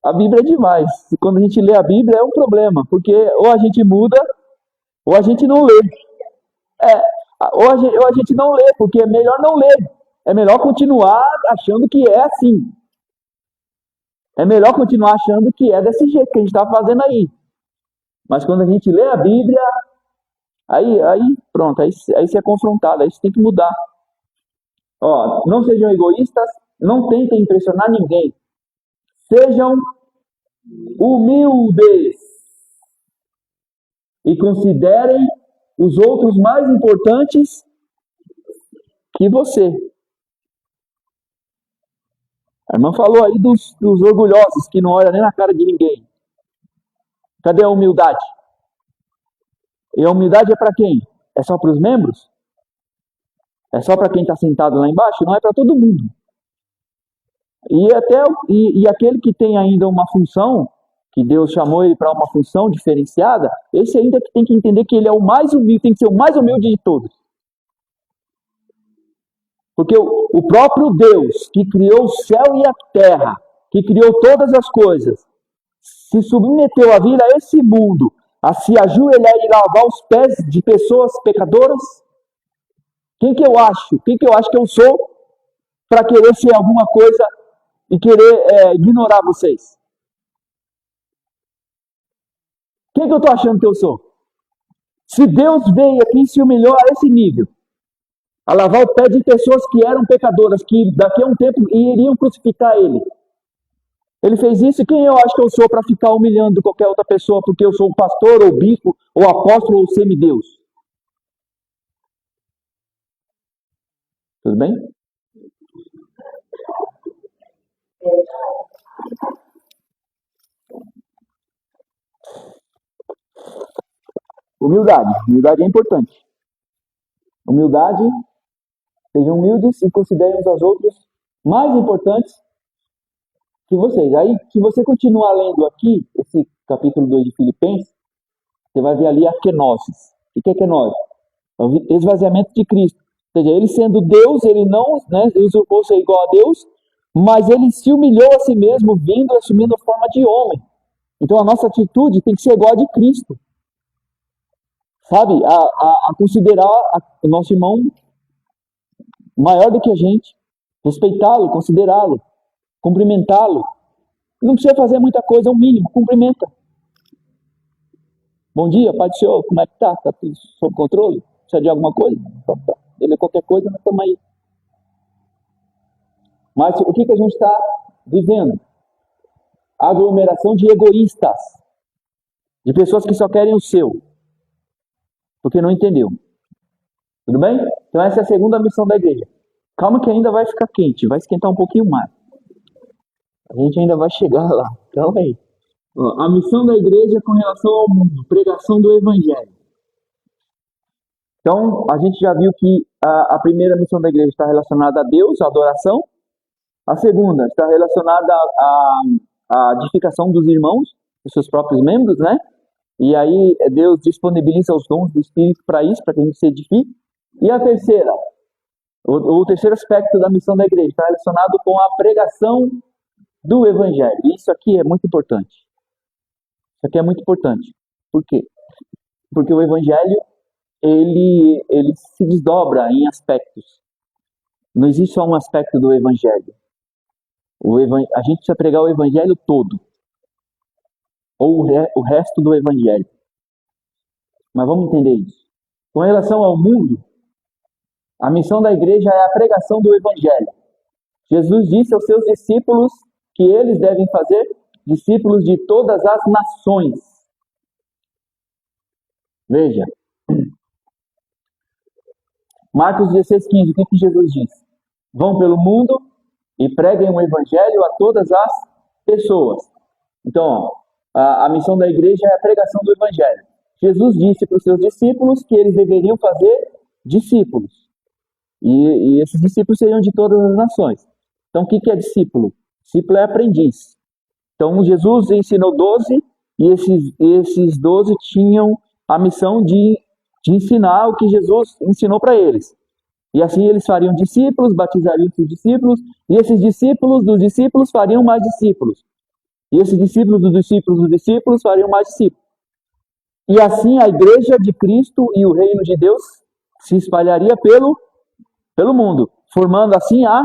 Speaker 1: A Bíblia é demais. Quando a gente lê a Bíblia é um problema, porque ou a gente muda, ou a gente não lê. Ou a gente não lê, porque é melhor não ler. É melhor continuar achando que é assim. É melhor continuar achando que é desse jeito que a gente está fazendo aí. Mas quando a gente lê a Bíblia, aí pronto, aí você é confrontado, aí você tem que mudar. Não sejam egoístas, não tentem impressionar ninguém. Sejam humildes e considerem os outros mais importantes que você. A irmã falou aí dos orgulhosos que não olham nem na cara de ninguém. Cadê a humildade? E a humildade é para quem? É só para os membros? É só para quem está sentado lá embaixo? Não, é para todo mundo. E aquele que tem ainda uma função, que Deus chamou ele para uma função diferenciada, esse ainda tem que entender que ele é o mais humilde, tem que ser o mais humilde de todos. Porque o próprio Deus, que criou o céu e a terra, que criou todas as coisas, se submeteu a vir a esse mundo, a se ajoelhar e lavar os pés de pessoas pecadoras? Quem que eu acho? Quem que eu acho que eu sou para querer ser alguma coisa e querer ignorar vocês? Quem que eu estou achando que eu sou? Se Deus veio aqui e se humilhou a esse nível, a lavar o pé de pessoas que eram pecadoras, que daqui a um tempo iriam crucificar ele. Ele fez isso, e quem eu acho que eu sou para ficar humilhando qualquer outra pessoa porque eu sou um pastor, ou bispo, ou apóstolo, ou semideus? Tudo bem? Humildade. Humildade é importante. Humildade, sejam humildes e considerem uns aos outros mais importantes que vocês. Aí, se você continuar lendo aqui, esse capítulo 2 de Filipenses, você vai ver ali a kenosis. O que é kenosis? É o esvaziamento de Cristo. Ou seja, ele sendo Deus, ele não usurpou ser igual a Deus, mas ele se humilhou a si mesmo, vindo assumindo a forma de homem. Então a nossa atitude tem que ser igual a de Cristo. Sabe? A considerar o nosso irmão maior do que a gente. Respeitá-lo, considerá-lo, cumprimentá-lo. Não precisa fazer muita coisa, é o mínimo, cumprimenta. Bom dia, Pai do Senhor, como é que tá? Tá tudo sob controle? Precisa de alguma coisa? Ele qualquer coisa, nós estamos aí. Mas o que a gente está vivendo? Aglomeração de egoístas, de pessoas que só querem o seu, porque não entendeu. Tudo bem? Então essa é a segunda missão da igreja. Calma que ainda vai ficar quente, vai esquentar um pouquinho mais. A gente ainda vai chegar lá. Calma aí. A missão da igreja com relação ao mundo, pregação do evangelho. Então, a gente já viu que a primeira missão da igreja está relacionada a Deus, a adoração. A segunda está relacionada à edificação dos irmãos, dos seus próprios membros, né? E aí Deus disponibiliza os dons do Espírito para isso, para que a gente se edifique. E a terceira, o terceiro aspecto da missão da igreja está relacionado com a pregação do evangelho. E isso aqui é muito importante. Isso aqui é muito importante. Por quê? Porque o evangelho, ele se desdobra em aspectos. Não existe só um aspecto do evangelho. A gente precisa pregar o evangelho todo. Ou o resto do evangelho. Mas vamos entender isso. Com relação ao mundo, a missão da igreja é a pregação do evangelho. Jesus disse aos seus discípulos que eles devem fazer discípulos de todas as nações. Veja. Marcos 16,15, o que Jesus disse? Vão pelo mundo e preguem o evangelho a todas as pessoas. Então, a missão da igreja é a pregação do evangelho. Jesus disse para os seus discípulos que eles deveriam fazer discípulos. E esses discípulos seriam de todas as nações. Então, o que é discípulo? Discípulo é aprendiz. Então, Jesus ensinou 12 e esses 12 tinham a missão de ensinar o que Jesus ensinou para eles. E assim eles fariam discípulos, batizariam esses discípulos, e esses discípulos dos discípulos fariam mais discípulos. E esses discípulos dos discípulos fariam mais discípulos. E assim a igreja de Cristo e o reino de Deus se espalharia pelo mundo, formando assim a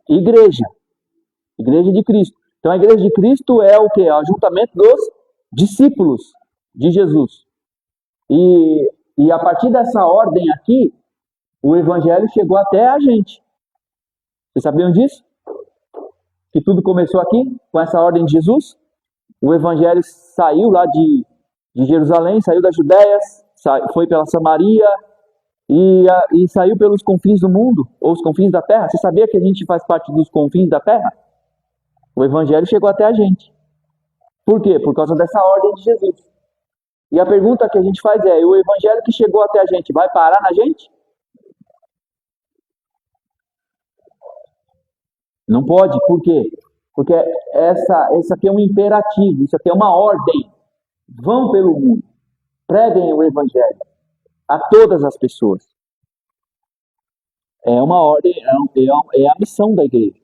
Speaker 1: igreja de Cristo. Então a igreja de Cristo é o quê? O ajuntamento dos discípulos de Jesus. E a partir dessa ordem aqui, o evangelho chegou até a gente. Vocês sabiam disso? Que tudo começou aqui, com essa ordem de Jesus. O evangelho saiu lá de Jerusalém, saiu da Judéia, foi pela Samaria e saiu pelos confins do mundo, ou os confins da terra. Você sabia que a gente faz parte dos confins da terra? O evangelho chegou até a gente. Por quê? Por causa dessa ordem de Jesus. E a pergunta que a gente faz é: o evangelho que chegou até a gente vai parar na gente? Não pode. Por quê? Porque essa aqui é um imperativo, isso aqui é uma ordem. Vão pelo mundo, preguem o evangelho a todas as pessoas. É uma ordem, é a missão da igreja,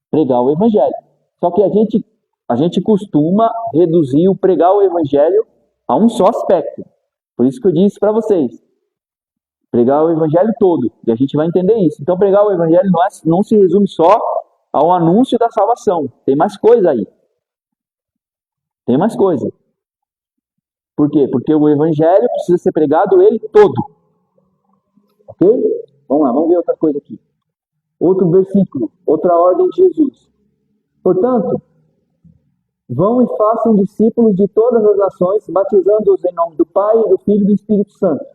Speaker 1: pregar o evangelho. Só que a gente costuma reduzir o pregar o evangelho a um só aspecto. Por isso que eu disse para vocês, pregar o evangelho todo, e a gente vai entender isso. Então, pregar o evangelho não se resume só ao anúncio da salvação. Tem mais coisa aí. Tem mais coisa. Por quê? Porque o evangelho precisa ser pregado ele todo. Ok? Vamos lá, vamos ver outra coisa aqui. Outro versículo, outra ordem de Jesus. Portanto, vão e façam discípulos de todas as nações, batizando-os em nome do Pai, do Filho e do Espírito Santo.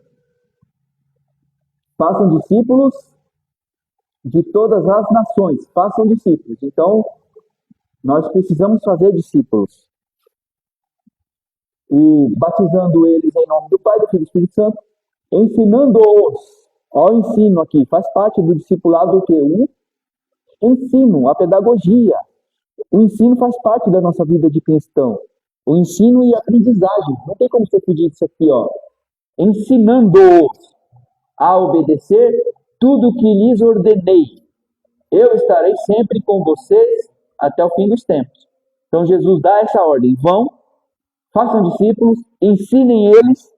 Speaker 1: Façam discípulos de todas as nações. Façam discípulos. Então, nós precisamos fazer discípulos. E batizando eles em nome do Pai, do Filho e do Espírito Santo, ensinando-os. Ó, o ensino aqui faz parte do discipulado o quê? O ensino, a pedagogia. O ensino faz parte da nossa vida de cristão. O ensino e a aprendizagem. Não tem como você fugir disso aqui, ó. Ensinando-os a obedecer tudo o que lhes ordenei. Eu estarei sempre com vocês até o fim dos tempos. Então Jesus dá essa ordem. Vão, façam discípulos, ensinem eles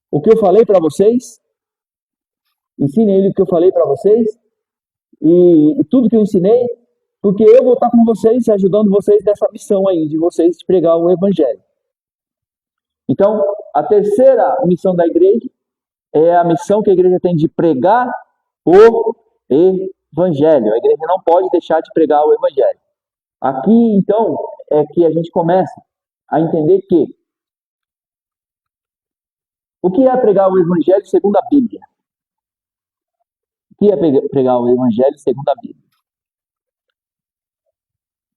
Speaker 1: o que eu falei para vocês. Ensinem eles o que eu falei para vocês. E tudo que eu ensinei, porque eu vou estar com vocês, ajudando vocês nessa missão aí, de vocês de pregar o evangelho. Então, a terceira missão da igreja é a missão que a igreja tem de pregar o evangelho. A igreja não pode deixar de pregar o evangelho. Aqui, então, é que a gente começa a entender que o que é pregar o evangelho segundo a Bíblia? O que é pregar o evangelho segundo a Bíblia?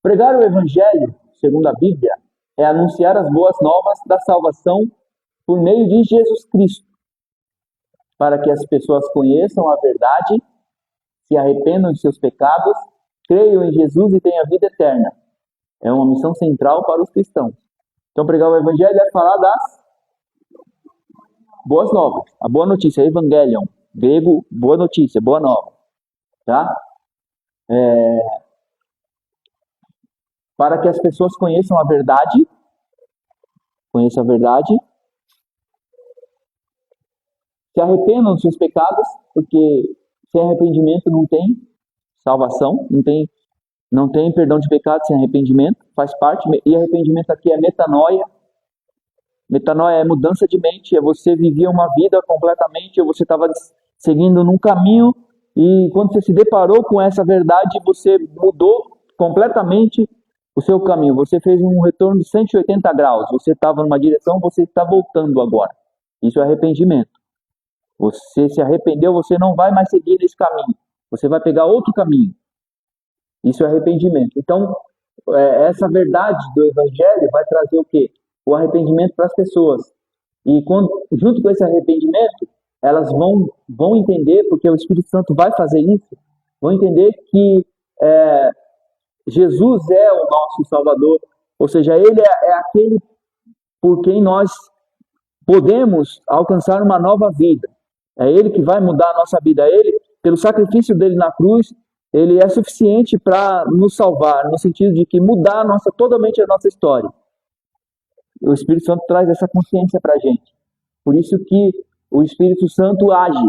Speaker 1: Pregar o evangelho segundo a Bíblia é anunciar as boas novas da salvação por meio de Jesus Cristo, para que as pessoas conheçam a verdade, se arrependam de seus pecados, creiam em Jesus e tenham vida eterna. É uma missão central para os cristãos. Então, pregar o evangelho é falar das boas novas. A boa notícia, evangelion, grego, boa notícia, boa nova. Tá? Para que as pessoas conheçam a verdade, se arrependam dos seus pecados, porque sem arrependimento não tem salvação, não tem perdão de pecados sem arrependimento, faz parte, e arrependimento aqui é metanoia. Metanoia é mudança de mente, é você viver uma vida completamente, ou você estava seguindo num caminho, e quando você se deparou com essa verdade, você mudou completamente o seu caminho, você fez um retorno de 180 graus, você estava numa direção, você está voltando agora. Isso é arrependimento. Você se arrependeu, você não vai mais seguir nesse caminho. Você vai pegar outro caminho. Isso é arrependimento. Então, essa verdade do evangelho vai trazer o quê? O arrependimento para as pessoas. E junto com esse arrependimento, elas vão entender, porque o Espírito Santo vai fazer isso, vão entender que Jesus é o nosso Salvador. Ou seja, Ele é aquele por quem nós podemos alcançar uma nova vida. É Ele que vai mudar a nossa vida. Ele, pelo sacrifício dele na cruz, Ele é suficiente para nos salvar, no sentido de que mudar totalmente a nossa história. O Espírito Santo traz essa consciência para a gente. Por isso que o Espírito Santo age.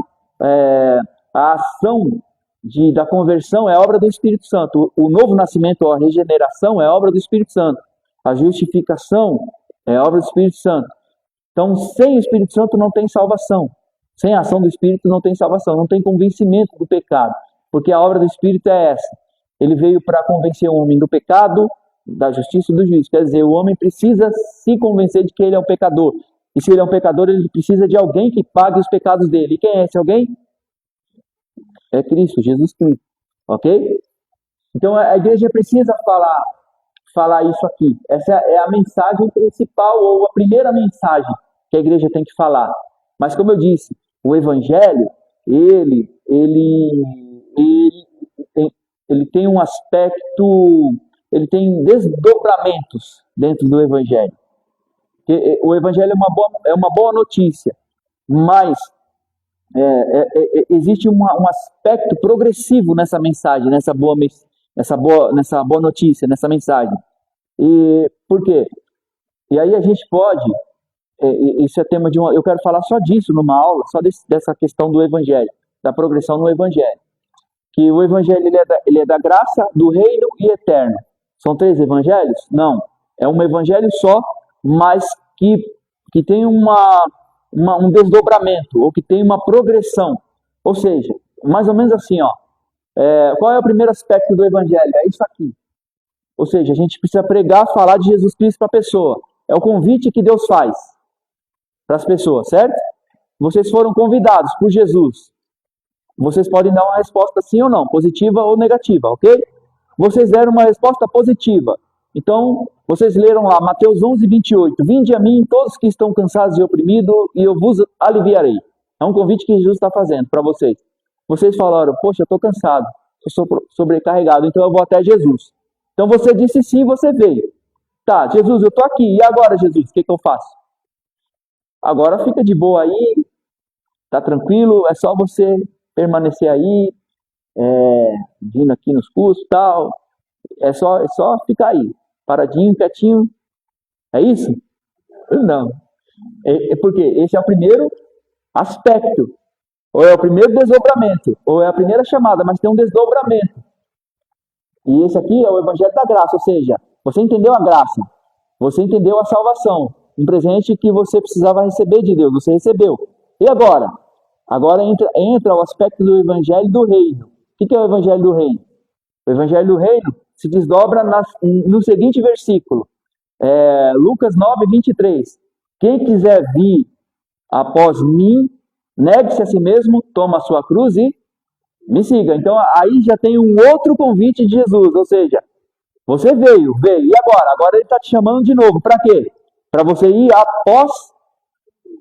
Speaker 1: A ação da conversão é obra do Espírito Santo. O novo nascimento, a regeneração é obra do Espírito Santo. A justificação é obra do Espírito Santo. Então, sem o Espírito Santo não tem salvação. Sem a ação do Espírito não tem salvação, não tem convencimento do pecado. Porque a obra do Espírito é essa. Ele veio para convencer o homem do pecado, da justiça e do juízo. Quer dizer, o homem precisa se convencer de que ele é um pecador. E se ele é um pecador, ele precisa de alguém que pague os pecados dele. E quem é esse alguém? É Cristo, Jesus Cristo. Ok? Então a igreja precisa falar isso aqui. Essa é a mensagem principal, ou a primeira mensagem que a igreja tem que falar. Mas como eu disse, o evangelho, ele tem um aspecto, ele tem desdobramentos dentro do evangelho. O evangelho é uma boa notícia, mas existe um aspecto progressivo nessa mensagem, nessa boa notícia, nessa mensagem. E por quê? E aí a gente pode, isso é tema de eu quero falar só disso numa aula, só dessa questão do evangelho, da progressão no evangelho. Que o evangelho ele é da graça, do reino e eterno. São 3 evangelhos? Não. É um evangelho só, mas que tem um desdobramento, ou que tem uma progressão. Ou seja, mais ou menos assim, ó. Qual é o primeiro aspecto do evangelho? É isso aqui. Ou seja, a gente precisa pregar, falar de Jesus Cristo para a pessoa. É o convite que Deus faz para as pessoas, certo? Vocês foram convidados por Jesus. Vocês podem dar uma resposta sim ou não, positiva ou negativa, ok? Vocês deram uma resposta positiva. Então, vocês leram lá Mateus 11:28. Vinde a mim todos que estão cansados e oprimidos e eu vos aliviarei. É um convite que Jesus está fazendo para vocês. Vocês falaram, poxa, eu estou cansado, eu sou sobrecarregado, então eu vou até Jesus. Então você disse sim, você veio. Tá, Jesus, eu estou aqui. E agora, Jesus, o que eu faço? Agora fica de boa aí, tá tranquilo, é só você permanecer aí, vindo aqui nos cursos e tal. É só ficar aí, paradinho, quietinho. É isso? Não. Porque esse é o primeiro aspecto, ou é o primeiro desdobramento, ou é a primeira chamada, mas tem um desdobramento. E esse aqui é o evangelho da graça, ou seja, você entendeu a graça, você entendeu a salvação, um presente que você precisava receber de Deus, você recebeu. E agora? Agora entra o aspecto do evangelho do reino. O que é o evangelho do reino? O evangelho do reino se desdobra no seguinte versículo, Lucas 9:23. Quem quiser vir após mim, negue-se a si mesmo, toma a sua cruz e me siga. Então aí já tem um outro convite de Jesus, ou seja, você veio, e agora? Agora ele está te chamando de novo, para quê? Para você ir após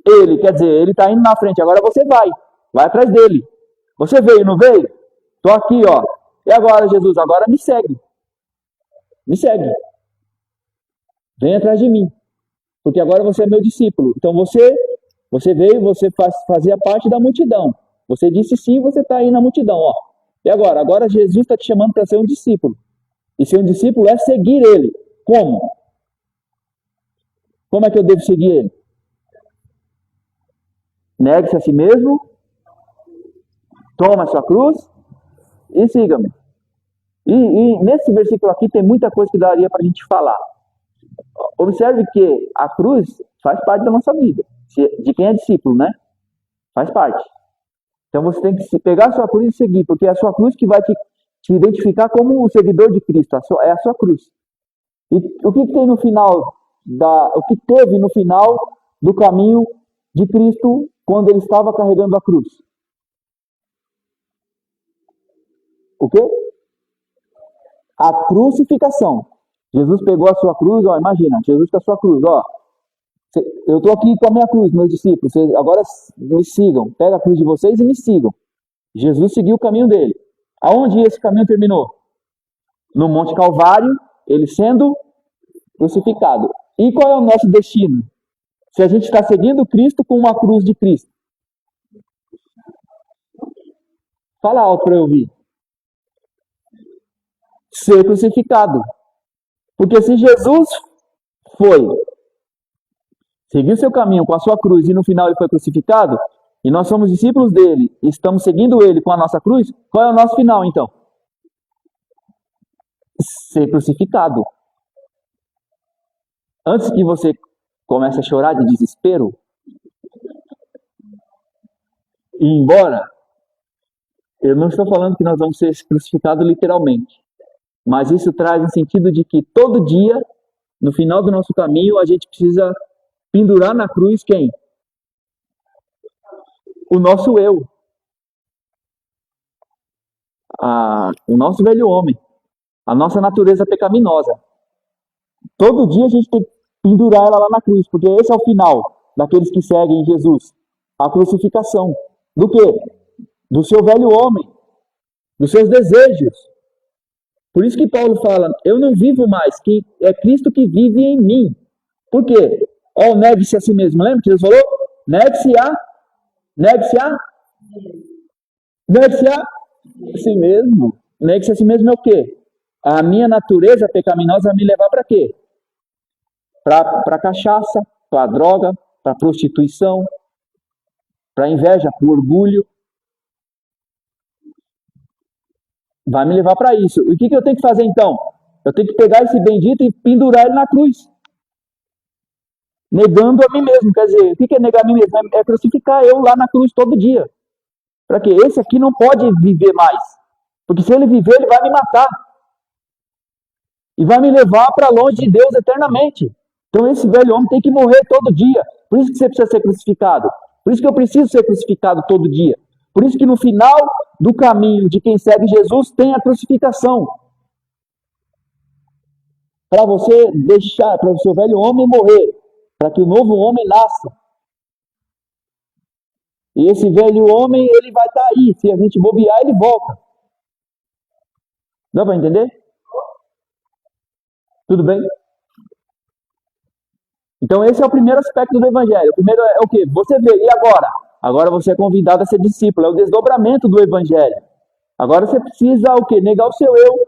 Speaker 1: ele, quer dizer, ele está indo na frente, agora você vai atrás dele. Você veio, não veio? Estou aqui, ó. E agora, Jesus? Agora me segue. Me segue. Vem atrás de mim. Porque agora você é meu discípulo. Então você veio, você fazia parte da multidão. Você disse sim, você está aí na multidão, ó. E agora? Agora Jesus está te chamando para ser um discípulo. E ser um discípulo é seguir ele. Como? Como é que eu devo seguir ele? Negue-se a si mesmo, toma a sua cruz e siga-me. E nesse versículo aqui tem muita coisa que daria para a gente falar. Observe que a cruz faz parte da nossa vida. De quem é discípulo, né? Faz parte. Então você tem que pegar a sua cruz e seguir, porque é a sua cruz que vai te identificar como o seguidor de Cristo. É a sua cruz. E o que tem no final o que teve no final do caminho de Cristo quando ele estava carregando a cruz? O quê? A crucificação. Jesus pegou a sua cruz, ó, imagina, Jesus com a sua cruz, ó. Eu estou aqui com a minha cruz, meus discípulos, vocês agora me sigam, pega a cruz de vocês e me sigam. Jesus seguiu o caminho dele. Aonde esse caminho terminou? No Monte Calvário, ele sendo crucificado. E qual é o nosso destino? Se a gente está seguindo Cristo com uma cruz de Cristo. Fala alto para eu ouvir. Ser crucificado. Porque se Jesus seguiu seu caminho com a sua cruz e no final ele foi crucificado, e nós somos discípulos dele e estamos seguindo ele com a nossa cruz, qual é o nosso final então? Ser crucificado. Antes que você comece a chorar de desespero e ir embora, eu não estou falando que nós vamos ser crucificados literalmente, mas isso traz um sentido de que todo dia, no final do nosso caminho, a gente precisa pendurar na cruz quem? O nosso eu. O nosso velho homem. A nossa natureza pecaminosa. Todo dia a gente tem que pendurar ela lá na cruz, porque esse é o final daqueles que seguem Jesus. A crucificação. Do quê? Do seu velho homem, dos seus desejos. Por isso que Paulo fala, eu não vivo mais, que é Cristo que vive em mim. Por quê? Ó, negue-se a si mesmo. Lembra que Jesus falou? Negue-se a, negue-se a, negue-se a si mesmo. Negue-se a si mesmo é o quê? A minha natureza pecaminosa vai me levar para quê? Para cachaça, para droga, para prostituição, para inveja, para orgulho. Vai me levar para isso. E o que eu tenho que fazer então? Eu tenho que pegar esse bendito e pendurar ele na cruz. Negando a mim mesmo. Quer dizer, o que é negar a mim mesmo? É crucificar eu lá na cruz todo dia. Para quê? Esse aqui não pode viver mais. Porque se ele viver, ele vai me matar. E vai me levar para longe de Deus eternamente. Então esse velho homem tem que morrer todo dia. Por isso que você precisa ser crucificado. Por isso que eu preciso ser crucificado todo dia. Por isso que no final do caminho de quem segue Jesus tem a crucificação. Para você deixar, para o seu velho homem morrer. Para que o novo homem nasça. E esse velho homem, ele vai estar aí. Se a gente bobear, ele volta. Dá para entender? Tudo bem? Então esse é o primeiro aspecto do evangelho. O primeiro é o quê? Você vê, e agora? Agora você é convidado a ser discípulo. É o desdobramento do evangelho. Agora você precisa o quê? Negar o seu eu,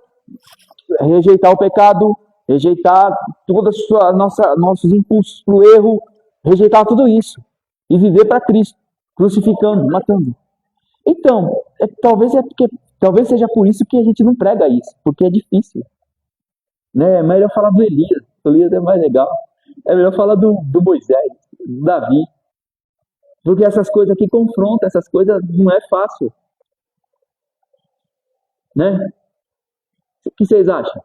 Speaker 1: rejeitar o pecado, rejeitar todos os nossos impulsos para o erro, rejeitar tudo isso. E viver para Cristo, crucificando, matando. Então, talvez seja por isso que a gente não prega isso, porque é difícil. Né? É melhor falar do Elias. O Elias é mais legal. É melhor falar do Moisés, do Davi. Porque essas coisas aqui confrontam, essas coisas não é fácil. Né? O que vocês acham?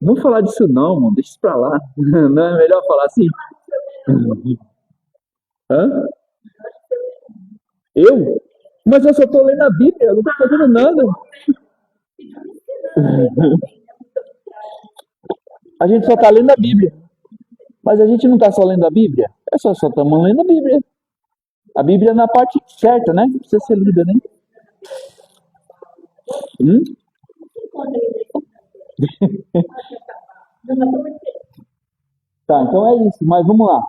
Speaker 1: Não vou falar disso não, mano. Deixa isso pra lá. Não é melhor falar assim? Hã? Eu? Mas eu só tô lendo a Bíblia, eu não tô fazendo nada. A gente só tá lendo a Bíblia. Mas a gente não tá só lendo a Bíblia. É só estamos lendo a Bíblia. A Bíblia na parte certa, né? Precisa ser lida, né? Tá, então é isso. Mas vamos lá.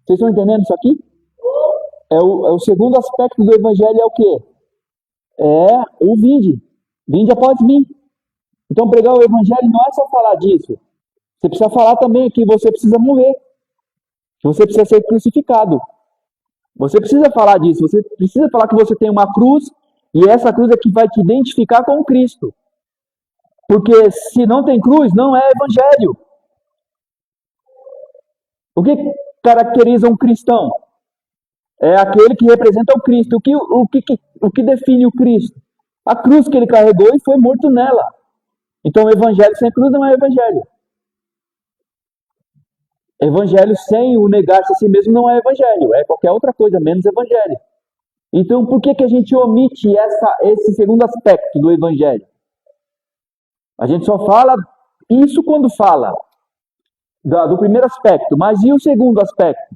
Speaker 1: Vocês estão entendendo isso aqui? É o segundo aspecto do evangelho é o quê? É o vinde. Vinde após mim. Então pregar o evangelho não é só falar disso. Você precisa falar também que você precisa morrer. Que você precisa ser crucificado. Você precisa falar disso. Você precisa falar que você tem uma cruz e essa cruz é que vai te identificar com Cristo. Porque se não tem cruz, não é evangelho. O que caracteriza um cristão? É aquele que representa o Cristo. O que define o Cristo? A cruz que ele carregou e foi morto nela. Então, o evangelho sem cruz não é evangelho. Evangelho sem o negar-se a si mesmo não é evangelho. É qualquer outra coisa, menos evangelho. Então, por que a gente omite esse segundo aspecto do evangelho? A gente só fala isso quando fala do primeiro aspecto. Mas e o segundo aspecto?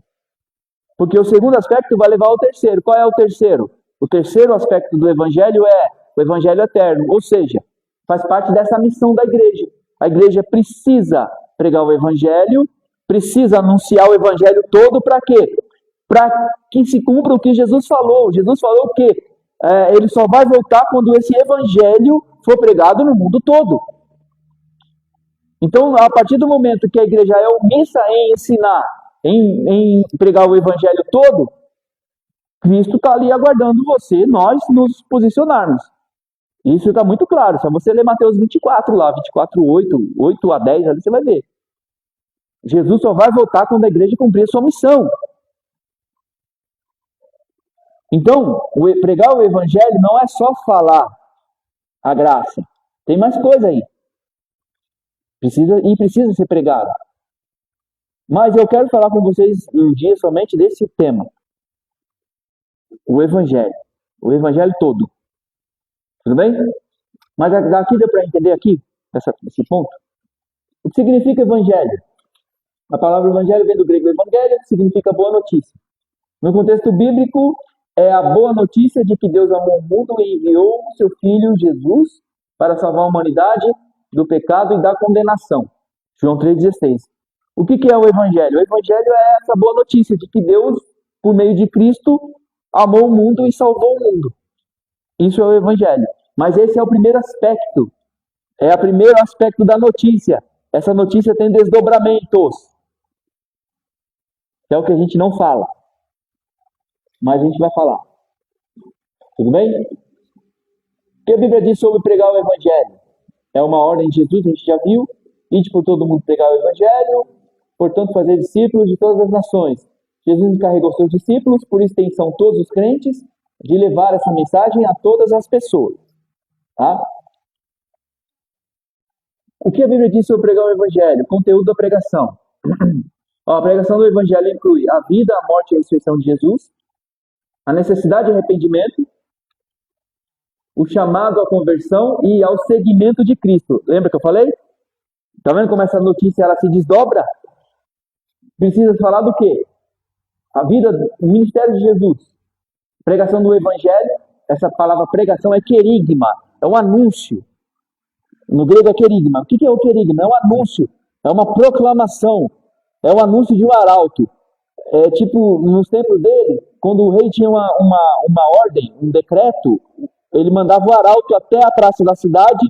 Speaker 1: Porque o segundo aspecto vai levar ao terceiro. Qual é o terceiro? O terceiro aspecto do evangelho é o evangelho eterno. Ou seja, faz parte dessa missão da igreja. A igreja precisa pregar o evangelho, precisa anunciar o evangelho todo para quê? Para que se cumpra o que Jesus falou. Jesus falou que ele só vai voltar quando esse evangelho for pregado no mundo todo. Então, a partir do momento que a igreja é omissa em ensinar, em pregar o evangelho todo, Cristo está ali aguardando nós nos posicionarmos. Isso está muito claro. Se você ler Mateus 24 lá, 24, 8 a 10, ali você vai ver. Jesus só vai voltar quando a igreja cumprir a sua missão. Então, pregar o evangelho não é só falar a graça. Tem mais coisa aí. Precisa ser pregado. Mas eu quero falar com vocês um dia somente desse tema. O evangelho. O evangelho todo. Tudo bem? Mas daqui deu para entender aqui? esse ponto? O que significa evangelho? A palavra evangelho vem do grego evangelho, que significa boa notícia. No contexto bíblico, é a boa notícia de que Deus amou o mundo e enviou o seu Filho Jesus para salvar a humanidade do pecado e da condenação. João 3,16. O que é o evangelho? O evangelho é essa boa notícia de que Deus, por meio de Cristo, amou o mundo e salvou o mundo. Isso é o evangelho. Mas esse é o primeiro aspecto. É o primeiro aspecto da notícia. Essa notícia tem desdobramentos. Que é o que a gente não fala. Mas a gente vai falar. Tudo bem? O que a Bíblia diz sobre pregar o evangelho? É uma ordem de Jesus, a gente já viu. Ide por todo mundo pregar o evangelho. Portanto, fazer discípulos de todas as nações. Jesus encarregou seus discípulos, por extensão todos os crentes, de levar essa mensagem a todas as pessoas. Tá? O que a Bíblia diz sobre pregar o evangelho? Conteúdo da pregação. A pregação do evangelho inclui a vida, a morte e a ressurreição de Jesus, a necessidade de arrependimento, o chamado à conversão e ao seguimento de Cristo. Lembra que eu falei? Tá vendo como essa notícia ela se desdobra? Precisa falar do quê? A vida, o ministério de Jesus. Pregação do evangelho, essa palavra pregação é querigma, é um anúncio. No grego é querigma. O que é o querigma? É um anúncio, é uma proclamação, é um anúncio de um arauto. É tipo, nos tempos dele, quando o rei tinha uma ordem, um decreto, ele mandava o arauto até a praça da cidade,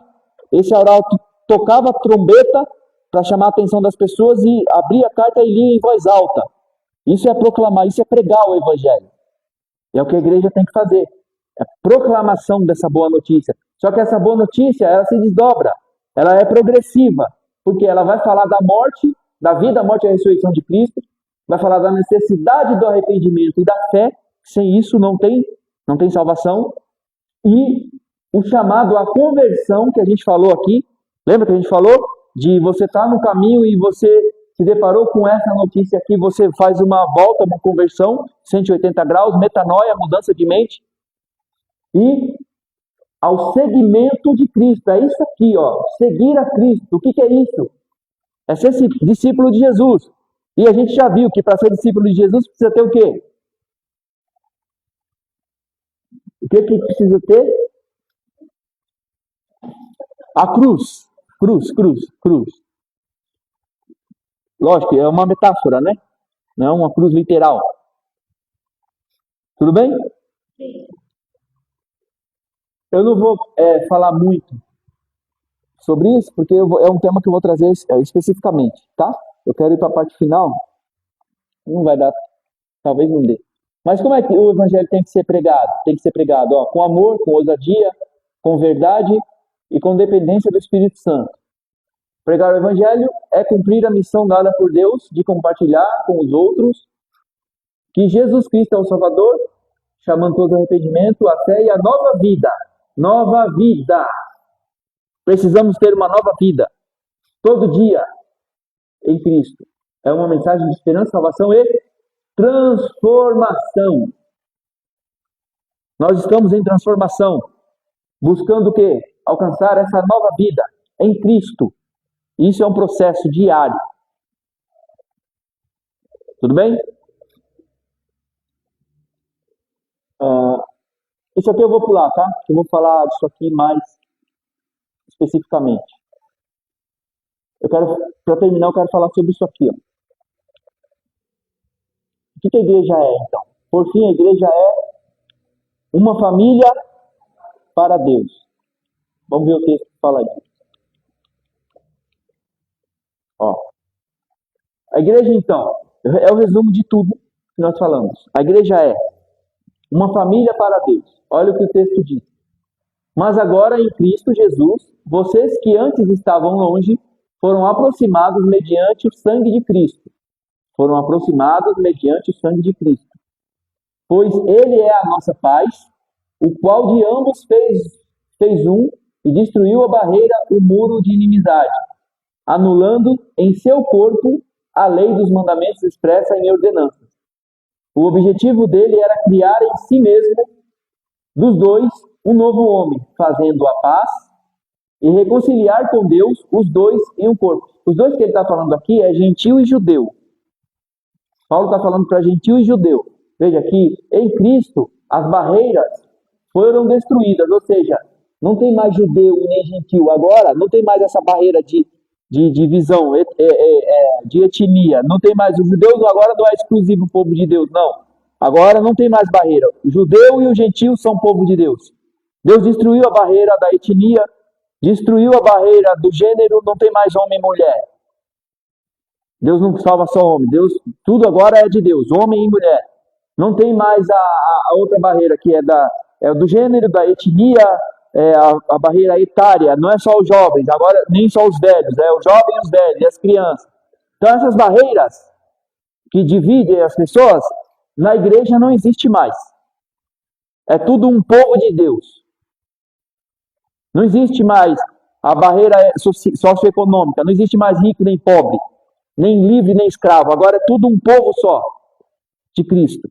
Speaker 1: esse arauto tocava a trombeta para chamar a atenção das pessoas e abria a carta e lia em voz alta. Isso é proclamar, isso é pregar o evangelho. É o que a igreja tem que fazer. É a proclamação dessa boa notícia. Só que essa boa notícia, ela se desdobra. Ela é progressiva. Porque ela vai falar da morte, da vida, a morte e a ressurreição de Cristo. Vai falar da necessidade do arrependimento e da fé. Sem isso não tem salvação. E o chamado à conversão que a gente falou aqui. Lembra que a gente falou? De você estar no caminho e você se deparou com essa notícia aqui, você faz uma volta, uma conversão, 180 graus, metanoia, mudança de mente. E ao seguimento de Cristo. É isso aqui, ó. Seguir a Cristo. O que é isso? É ser discípulo de Jesus. E a gente já viu que para ser discípulo de Jesus precisa ter o quê? O que precisa ter? A cruz. Cruz. Lógico, é uma metáfora, né? Não é uma cruz literal. Tudo bem? Sim. Eu não vou falar muito sobre isso, porque é um tema que eu vou trazer especificamente, tá? Eu quero ir para a parte final. Não vai dar, talvez não dê. Mas como é que o evangelho tem que ser pregado? Tem que ser pregado, ó, com amor, com ousadia, com verdade e com dependência do Espírito Santo. Pregar o evangelho é cumprir a missão dada por Deus de compartilhar com os outros que Jesus Cristo é o Salvador, chamando todos ao arrependimento, a fé e a nova vida. Nova vida. Precisamos ter uma nova vida. Todo dia em Cristo. É uma mensagem de esperança, salvação e transformação. Nós estamos em transformação. Buscando o quê? Alcançar essa nova vida em Cristo. Isso é um processo diário. Tudo bem? Isso aqui eu vou pular, tá? Eu vou falar disso aqui mais especificamente. Para terminar, eu quero falar sobre isso aqui, ó. O que a igreja é, então? Por fim, a igreja é uma família para Deus. Vamos ver o texto que fala disso. Ó. A igreja, então, é o resumo de tudo que nós falamos. A igreja é uma família para Deus. Olha o que o texto diz. Mas agora, em Cristo Jesus, vocês que antes estavam longe, foram aproximados mediante o sangue de Cristo. Foram aproximados mediante o sangue de Cristo. Pois Ele é a nossa paz, o qual de ambos fez um e destruiu a barreira, o muro de inimizade, anulando em seu corpo a lei dos mandamentos expressa em ordenanças. O objetivo dele era criar em si mesmo, dos dois, um novo homem, fazendo a paz e reconciliar com Deus os dois em um corpo. Os dois que ele está falando aqui é gentil e judeu. Paulo está falando para gentil e judeu. Veja que em Cristo as barreiras foram destruídas, ou seja, não tem mais judeu e nem gentil. Agora não tem mais essa barreira de divisão, de etnia. Não tem mais. Os judeus agora não é exclusivo o povo de Deus, não. Agora não tem mais barreira. O judeu e o gentil são povo de Deus. Deus destruiu a barreira da etnia, destruiu a barreira do gênero, não tem mais homem e mulher. Deus não salva só homem. Deus, tudo agora é de Deus, homem e mulher. Não tem mais a outra barreira que é do gênero, da etnia, a barreira etária. Não é só os jovens, agora nem só os velhos, é os jovens e os velhos, e as crianças. Então essas barreiras que dividem as pessoas, na igreja não existe mais. É tudo um povo de Deus. Não existe mais a barreira socioeconômica, não existe mais rico nem pobre, nem livre nem escravo. Agora é tudo um povo só de Cristo.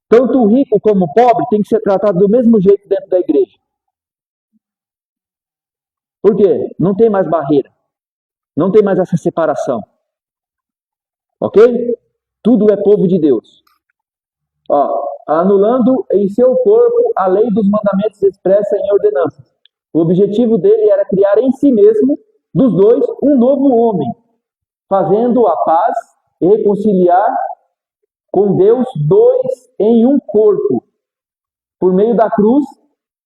Speaker 1: Tanto o rico como o pobre tem que ser tratado do mesmo jeito dentro da igreja. Por quê? Não tem mais barreira. Não tem mais essa separação. Ok? Tudo é povo de Deus. Anulando em seu corpo a lei dos mandamentos expressa em ordenanças. O objetivo dele era criar em si mesmo, dos dois, um novo homem, fazendo a paz e reconciliar com Deus dois em um corpo, por meio da cruz,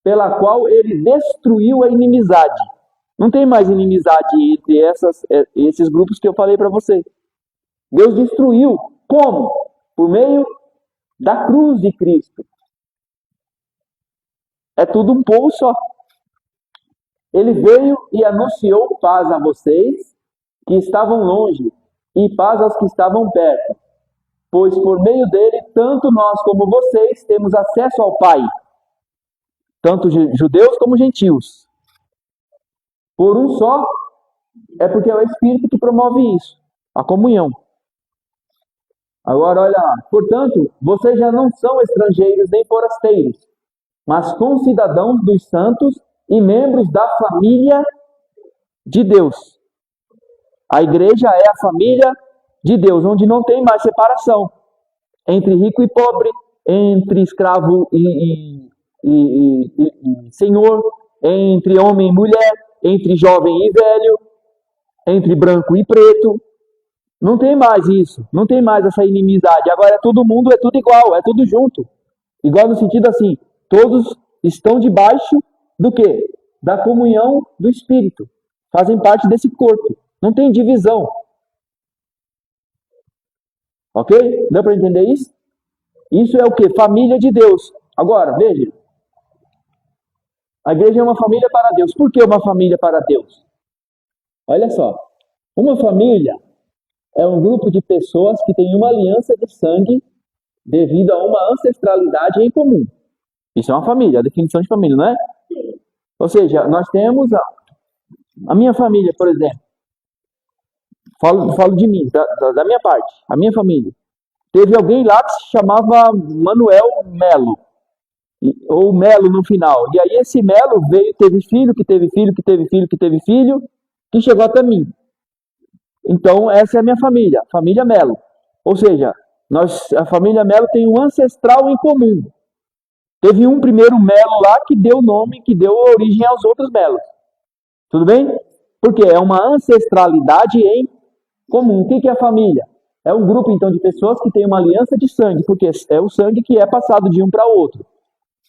Speaker 1: pela qual ele destruiu a inimizade. Não tem mais inimizade entre esses grupos que eu falei para você. Deus destruiu. Como? Por meio da cruz de Cristo. É tudo um povo só. Ele veio e anunciou paz a vocês que estavam longe e paz aos que estavam perto. Pois por meio dele, tanto nós como vocês temos acesso ao Pai, tanto judeus como gentios. Por um só, é porque é o Espírito que promove isso, a comunhão. Agora, olha lá. Portanto, vocês já não são estrangeiros nem forasteiros, mas concidadãos dos santos e membros da família de Deus. A igreja é a família de Deus, onde não tem mais separação entre rico e pobre, entre escravo e senhor, entre homem e mulher, entre jovem e velho, entre branco e preto. Não tem mais isso, não tem mais essa inimizade. Agora todo mundo, é tudo igual, é tudo junto. Igual no sentido assim, todos estão debaixo do quê? Da comunhão do Espírito. Fazem parte desse corpo. Não tem divisão. Ok? Deu para entender isso? Isso é o quê? Família de Deus. Agora, veja. A igreja é uma família para Deus. Por que uma família para Deus? Olha só. Uma família é um grupo de pessoas que tem uma aliança de sangue devido a uma ancestralidade em comum. Isso é uma família, a definição de família, não é? Ou seja, nós temos a minha família, por exemplo. Falo de mim, da minha parte, a minha família. Teve alguém lá que se chamava Manuel Melo, ou Melo no final. E aí esse Melo teve filho, que teve filho, que teve filho, que teve filho, que chegou até mim. Então, essa é a minha família, família Melo. Ou seja, a família Melo tem um ancestral em comum. Teve um primeiro Melo lá que deu nome, que deu origem aos outros Melos. Tudo bem? Porque é uma ancestralidade em comum. O que é a família? É um grupo, então, de pessoas que tem uma aliança de sangue, porque é o sangue que é passado de um para o outro,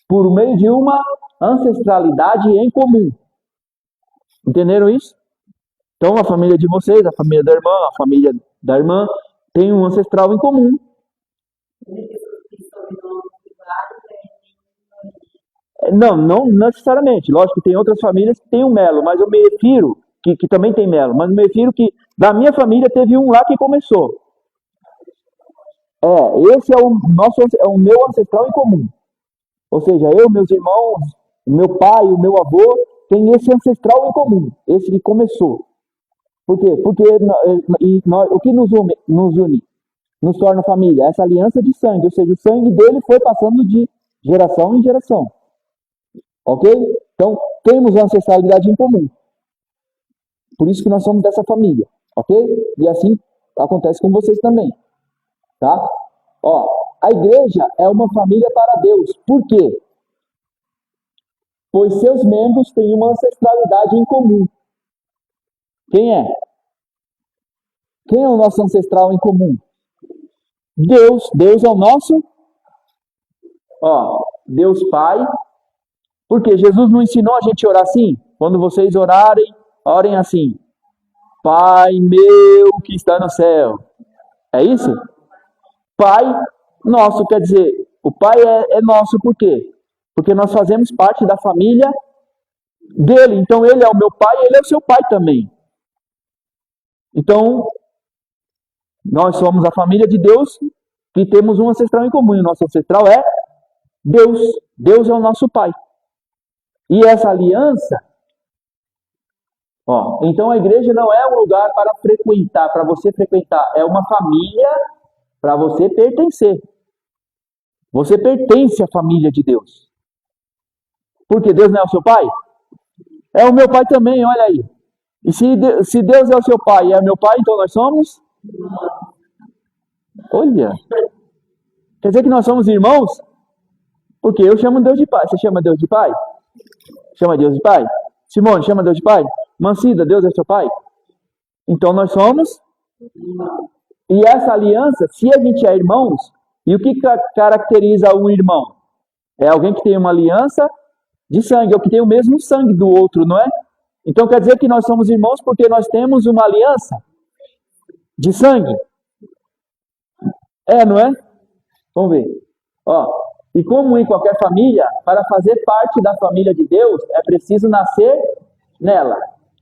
Speaker 1: por meio de uma ancestralidade em comum. Entenderam isso? Então, a família de vocês, a família da irmã, a família da irmã, tem um ancestral em comum. Não necessariamente. Lógico que tem outras famílias que tem um Melo, mas eu me refiro, que também tem Melo, mas eu me refiro que da minha família teve um lá que começou. Esse é o meu ancestral em comum. Ou seja, eu, meus irmãos, o meu pai, o meu avô, tem esse ancestral em comum, esse que começou. Por quê? Porque o que nos une, nos torna família? Essa aliança de sangue, ou seja, o sangue dele foi passando de geração em geração. Ok? Então, temos uma ancestralidade em comum. Por isso que nós somos dessa família, ok? E assim acontece com vocês também, tá? Ó, a igreja é uma família para Deus. Por quê? Pois seus membros têm uma ancestralidade em comum. Quem é? Quem é o nosso ancestral em comum? Deus. Deus é o nosso, ó, Deus Pai. Porque Jesus não ensinou a gente a orar assim? Quando vocês orarem, orem assim: Pai meu que está no céu. É isso? Pai nosso, quer dizer, o Pai é nosso por quê? Porque nós fazemos parte da família dele. Então ele é o meu pai e ele é o seu pai também. Então, nós somos a família de Deus que temos um ancestral em comum. E o nosso ancestral é Deus. Deus é o nosso pai. E essa aliança, ó, então a igreja não é um lugar para frequentar, para você frequentar, é uma família para você pertencer. Você pertence à família de Deus. Porque Deus não é o seu pai? É o meu pai também, olha aí. E se Deus é o seu pai e é meu pai, então nós somos? Olha. Quer dizer que nós somos irmãos? Porque eu chamo Deus de pai. Você chama Deus de pai? Chama Deus de pai? Simone, chama Deus de pai? Mancida, Deus é seu pai? Então nós somos. E essa aliança, se a gente é irmãos, e o que caracteriza um irmão? É alguém que tem uma aliança de sangue, ou que tem o mesmo sangue do outro, não é? Então quer dizer que nós somos irmãos porque nós temos uma aliança de sangue. É, não é? Vamos ver. Ó, e como em qualquer família, para fazer parte da família de Deus, é preciso nascer nela.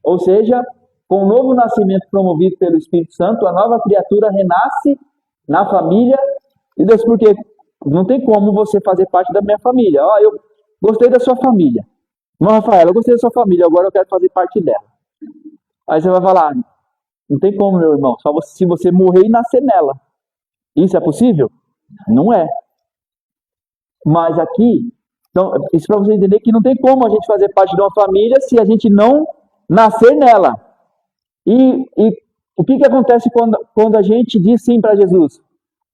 Speaker 1: Ou seja, com o novo nascimento promovido pelo Espírito Santo, a nova criatura renasce na família de Deus. Porque não tem como você fazer parte da minha família. Ó, eu gostei da sua família. Não, Rafael, eu gostei da sua família, agora eu quero fazer parte dela. Aí você vai falar, não tem como, meu irmão, só se você morrer e nascer nela. Isso é possível? Não é. Mas aqui, então, isso para você entender que não tem como a gente fazer parte de uma família se a gente não nascer nela. E o que acontece quando a gente diz sim para Jesus?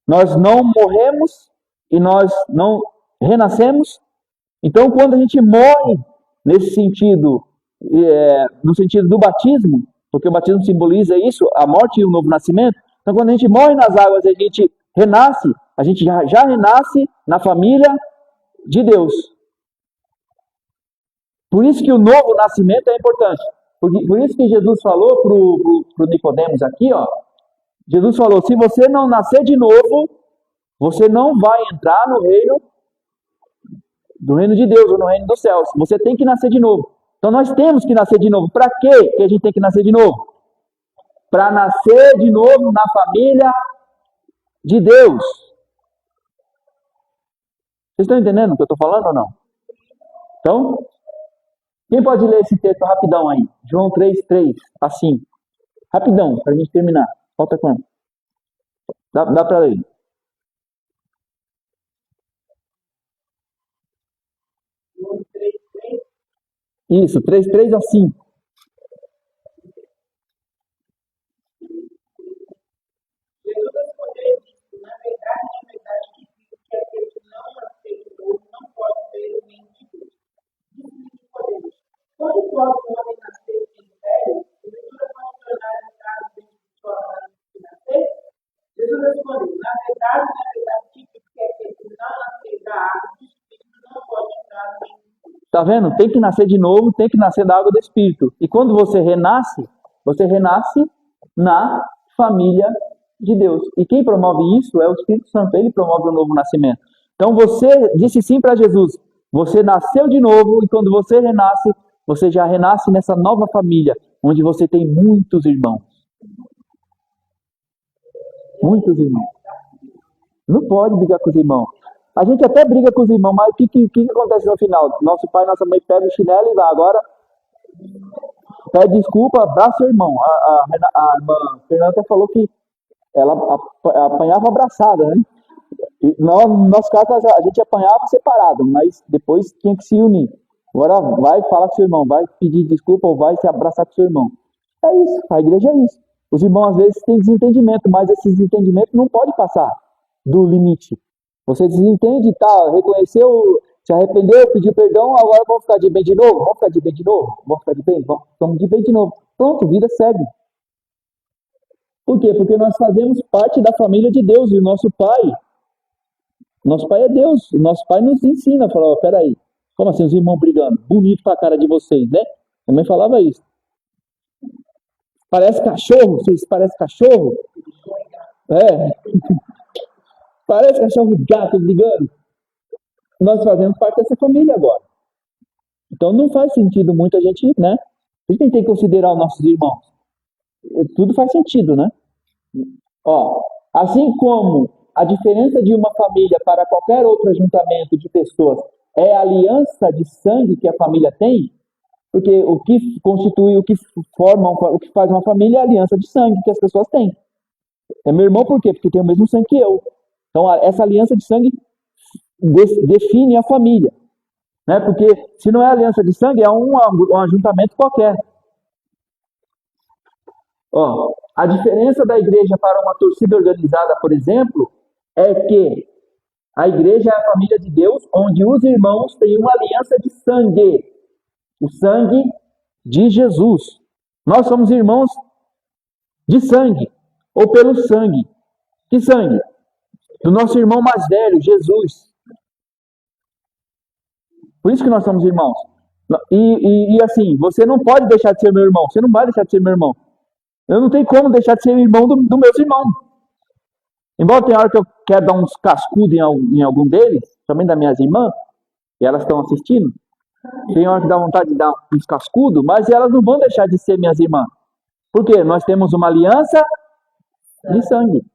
Speaker 1: Nós não morremos e nós não renascemos. Então, quando a gente morre nesse sentido, no sentido do batismo, porque o batismo simboliza isso, a morte e o novo nascimento. Então, quando a gente morre nas águas e a gente renasce, a gente já renasce na família de Deus. Por isso que o novo nascimento é importante. Por isso que Jesus falou para o Nicodemos aqui, ó. Jesus falou, se você não nascer de novo, você não vai entrar no reino do reino de Deus ou no reino dos céus. Você tem que nascer de novo. Então nós temos que nascer de novo. Para quê que a gente tem que nascer de novo? Para nascer de novo na família de Deus. Vocês estão entendendo o que eu estou falando ou não? Então, quem pode ler esse texto rapidão aí? João 3:3, assim. Rapidão, para a gente terminar. Falta quanto? Dá para ler. Isso, 3:3 assim. Tá vendo? Tem que nascer de novo, tem que nascer da água do Espírito. E quando você renasce na família de Deus. E quem promove isso é o Espírito Santo. Ele promove o novo nascimento. Então você disse sim para Jesus. Você nasceu de novo e quando você renasce, você já renasce nessa nova família, onde você tem muitos irmãos. Muitos irmãos. Não pode brigar com os irmãos. A gente até briga com os irmãos, mas o que acontece no final? Nosso pai e nossa mãe pegam o chinelo e vai. Agora, pede desculpa, abraça o irmão. A irmã Fernanda até falou que ela apanhava abraçada, né? E no nosso caso, a gente apanhava separado, mas depois tinha que se unir. Agora vai falar com seu irmão, vai pedir desculpa ou vai se abraçar com seu irmão. É isso, a igreja é isso. Os irmãos às vezes têm desentendimento, mas esse desentendimento não pode passar do limite. Você desentende, tá, reconheceu, se arrependeu, pediu perdão, agora vamos ficar de bem de novo? Vamos ficar de bem de novo? Vamos ficar de bem? Vamos de bem de novo. Pronto, vida segue. Por quê? Porque nós fazemos parte da família de Deus e o nosso Pai é Deus. O nosso Pai nos ensina, falou, peraí, como assim os irmãos brigando? Bonito pra cara de vocês, né? Também falava isso. Parece cachorro, vocês parecem cachorro? É. Parece cachorro e gato brigando. Nós fazemos parte dessa família agora. Então não faz sentido muito a gente, né? A gente tem que considerar os nossos irmãos. Tudo faz sentido, né? Ó, assim como a diferença de uma família para qualquer outro ajuntamento de pessoas é a aliança de sangue que a família tem, porque o que constitui, o que forma, o que faz uma família é a aliança de sangue que as pessoas têm. É meu irmão por quê? Porque tem o mesmo sangue que eu. Então essa aliança de sangue define a família, né? Porque se não é aliança de sangue, é um ajuntamento qualquer. Ó, a diferença da igreja para uma torcida organizada, por exemplo, é que a igreja é a família de Deus, onde os irmãos têm uma aliança de sangue, o sangue de Jesus. Nós somos irmãos de sangue, ou pelo sangue. Que sangue? Do nosso irmão mais velho, Jesus. Por isso que nós somos irmãos. E assim, você não pode deixar de ser meu irmão. Você não vai deixar de ser meu irmão. Eu não tenho como deixar de ser irmão do meus irmãos. Embora tenha hora que eu quero dar uns cascudos em algum deles, também das minhas irmãs, e elas estão assistindo. Tem hora que dá vontade de dar uns cascudos, mas elas não vão deixar de ser minhas irmãs. Por quê? Nós temos uma aliança de sangue.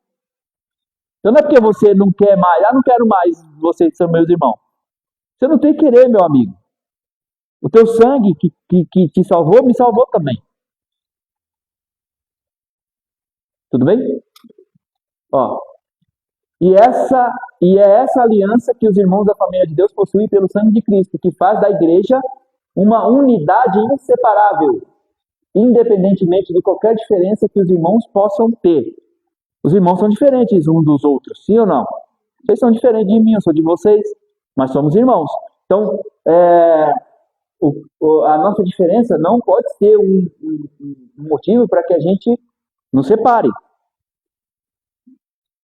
Speaker 1: Então não é porque você não quer mais, não quero mais vocês são meus irmãos. Você não tem que querer, meu amigo. O teu sangue que te salvou, me salvou também. Tudo bem? Ó, e é essa aliança que os irmãos da família de Deus possuem pelo sangue de Cristo, que faz da igreja uma unidade inseparável, independentemente de qualquer diferença que os irmãos possam ter. Os irmãos são diferentes uns dos outros, sim ou não? Vocês são diferentes de mim, eu sou de vocês, mas somos irmãos. Então, a nossa diferença não pode ser um motivo para que a gente nos separe.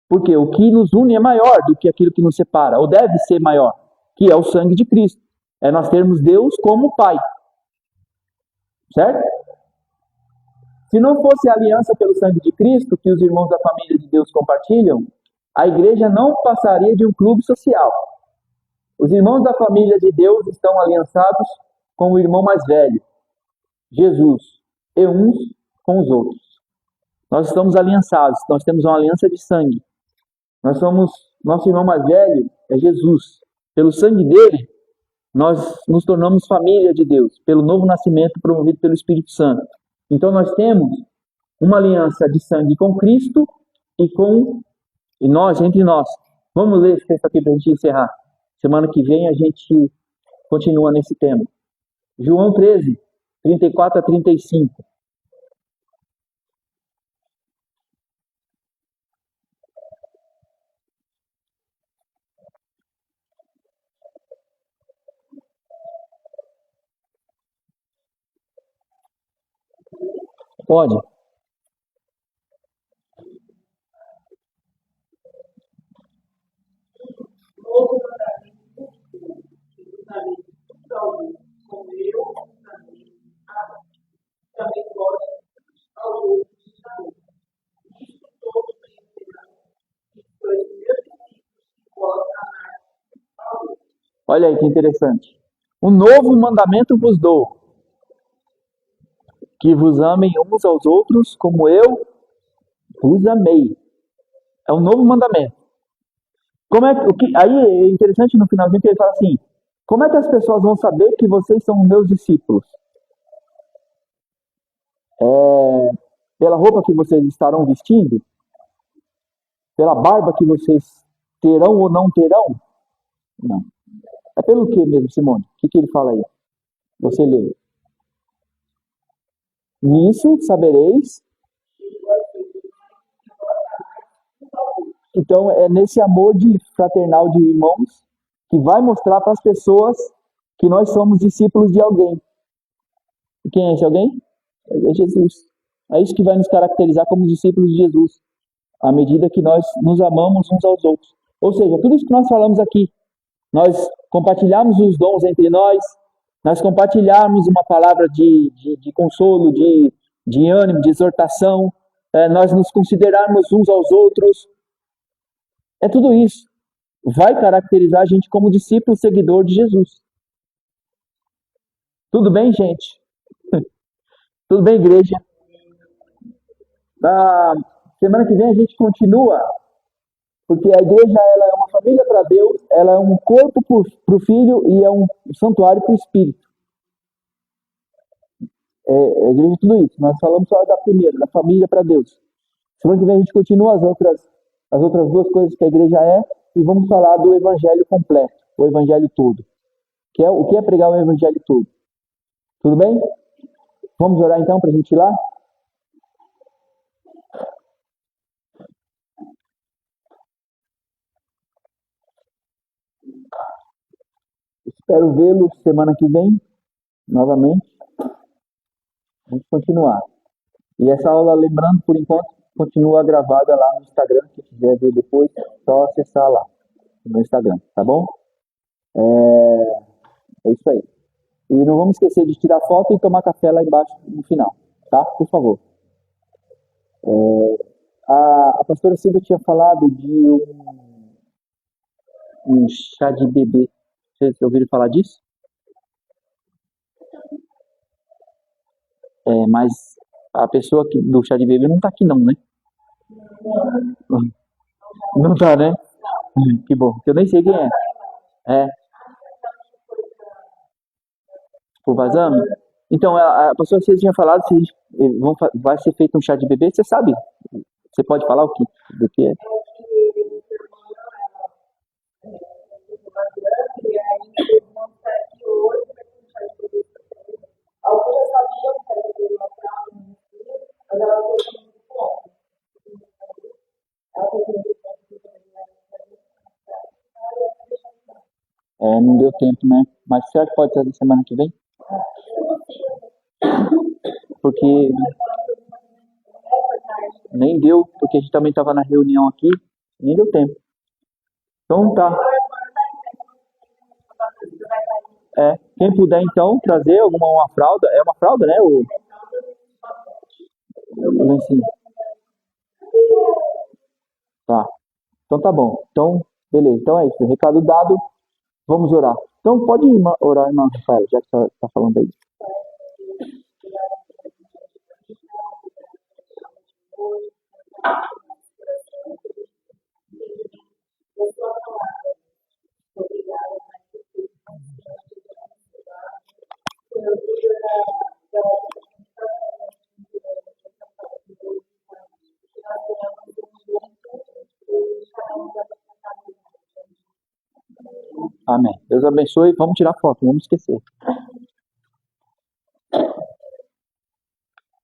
Speaker 1: Porque o que nos une é maior do que aquilo que nos separa, ou deve ser maior, que é o sangue de Cristo. É nós termos Deus como Pai. Certo? Se não fosse a aliança pelo sangue de Cristo que os irmãos da família de Deus compartilham, a igreja não passaria de um clube social. Os irmãos da família de Deus estão aliançados com o irmão mais velho, Jesus, e uns com os outros. Nós estamos aliançados, nós temos uma aliança de sangue. Nosso irmão mais velho é Jesus. Pelo sangue dele, nós nos tornamos família de Deus, pelo novo nascimento promovido pelo Espírito Santo. Então nós temos uma aliança de sangue com Cristo e nós, entre nós. Vamos ler esse texto aqui para a gente encerrar. Semana que vem a gente continua nesse tema. João 13, 34 a 35. Pode. Olha aí que interessante. Um novo mandamento vos dou, que vos amem uns aos outros como eu vos amei. É um novo mandamento. Aí é interessante no finalzinho que ele fala assim: como é que as pessoas vão saber que vocês são meus discípulos? Pela roupa que vocês estarão vestindo? Pela barba que vocês terão ou não terão? Não. É pelo que mesmo, Simone? O que ele fala aí? Você leu. Nisso sabereis. Então, é nesse amor de fraternal de irmãos que vai mostrar para as pessoas que nós somos discípulos de alguém. E quem é esse alguém? É Jesus. É isso que vai nos caracterizar como discípulos de Jesus, à medida que nós nos amamos uns aos outros. Ou seja, tudo isso que nós falamos aqui, nós compartilharmos os dons entre nós compartilharmos uma palavra de consolo, de ânimo, de exortação, nós nos considerarmos uns aos outros, tudo isso vai caracterizar a gente como discípulo seguidor de Jesus. Tudo bem, gente? Tudo bem, igreja? Na semana que vem a gente continua, porque a igreja ela é uma família para Deus, ela é um corpo para o Filho e é um santuário para o Espírito. A igreja é tudo isso. Nós falamos só da primeira, da família para Deus. Semana que vem a gente continua as outras duas coisas que a igreja é e vamos falar do evangelho completo, o evangelho todo. O que é pregar o evangelho todo? Tudo bem? Vamos orar então para a gente ir lá? Espero vê-lo semana que vem, novamente. Vamos continuar. E essa aula, lembrando, por enquanto, continua gravada lá no Instagram. Se quiser ver depois, é só acessar lá no Instagram, tá bom? É isso aí. E não vamos esquecer de tirar foto e tomar café lá embaixo no final, tá? Por favor. A pastora Silvia tinha falado de um chá de bebê. Vocês ouviram falar disso? Mas a pessoa do chá de bebê não tá aqui não, né? Não tá, né? Que bom. Eu nem sei quem é. É, por vazando? Então, a pastora Silvia tinha falado se vai ser feito um chá de bebê, você sabe? Você pode falar do que é? Não deu tempo, né? Mas será que pode trazer semana que vem? Porque nem deu, porque a gente também estava na reunião aqui, nem deu tempo. Então tá. Quem puder então trazer uma fralda, é uma fralda, né? O lencinho. Tá. Então tá bom. Então, beleza. Então é isso. Recado dado. Vamos orar. Então pode orar, irmã Rafaela, já que você está falando aí. Amém. Deus abençoe. Vamos tirar foto, não vamos esquecer.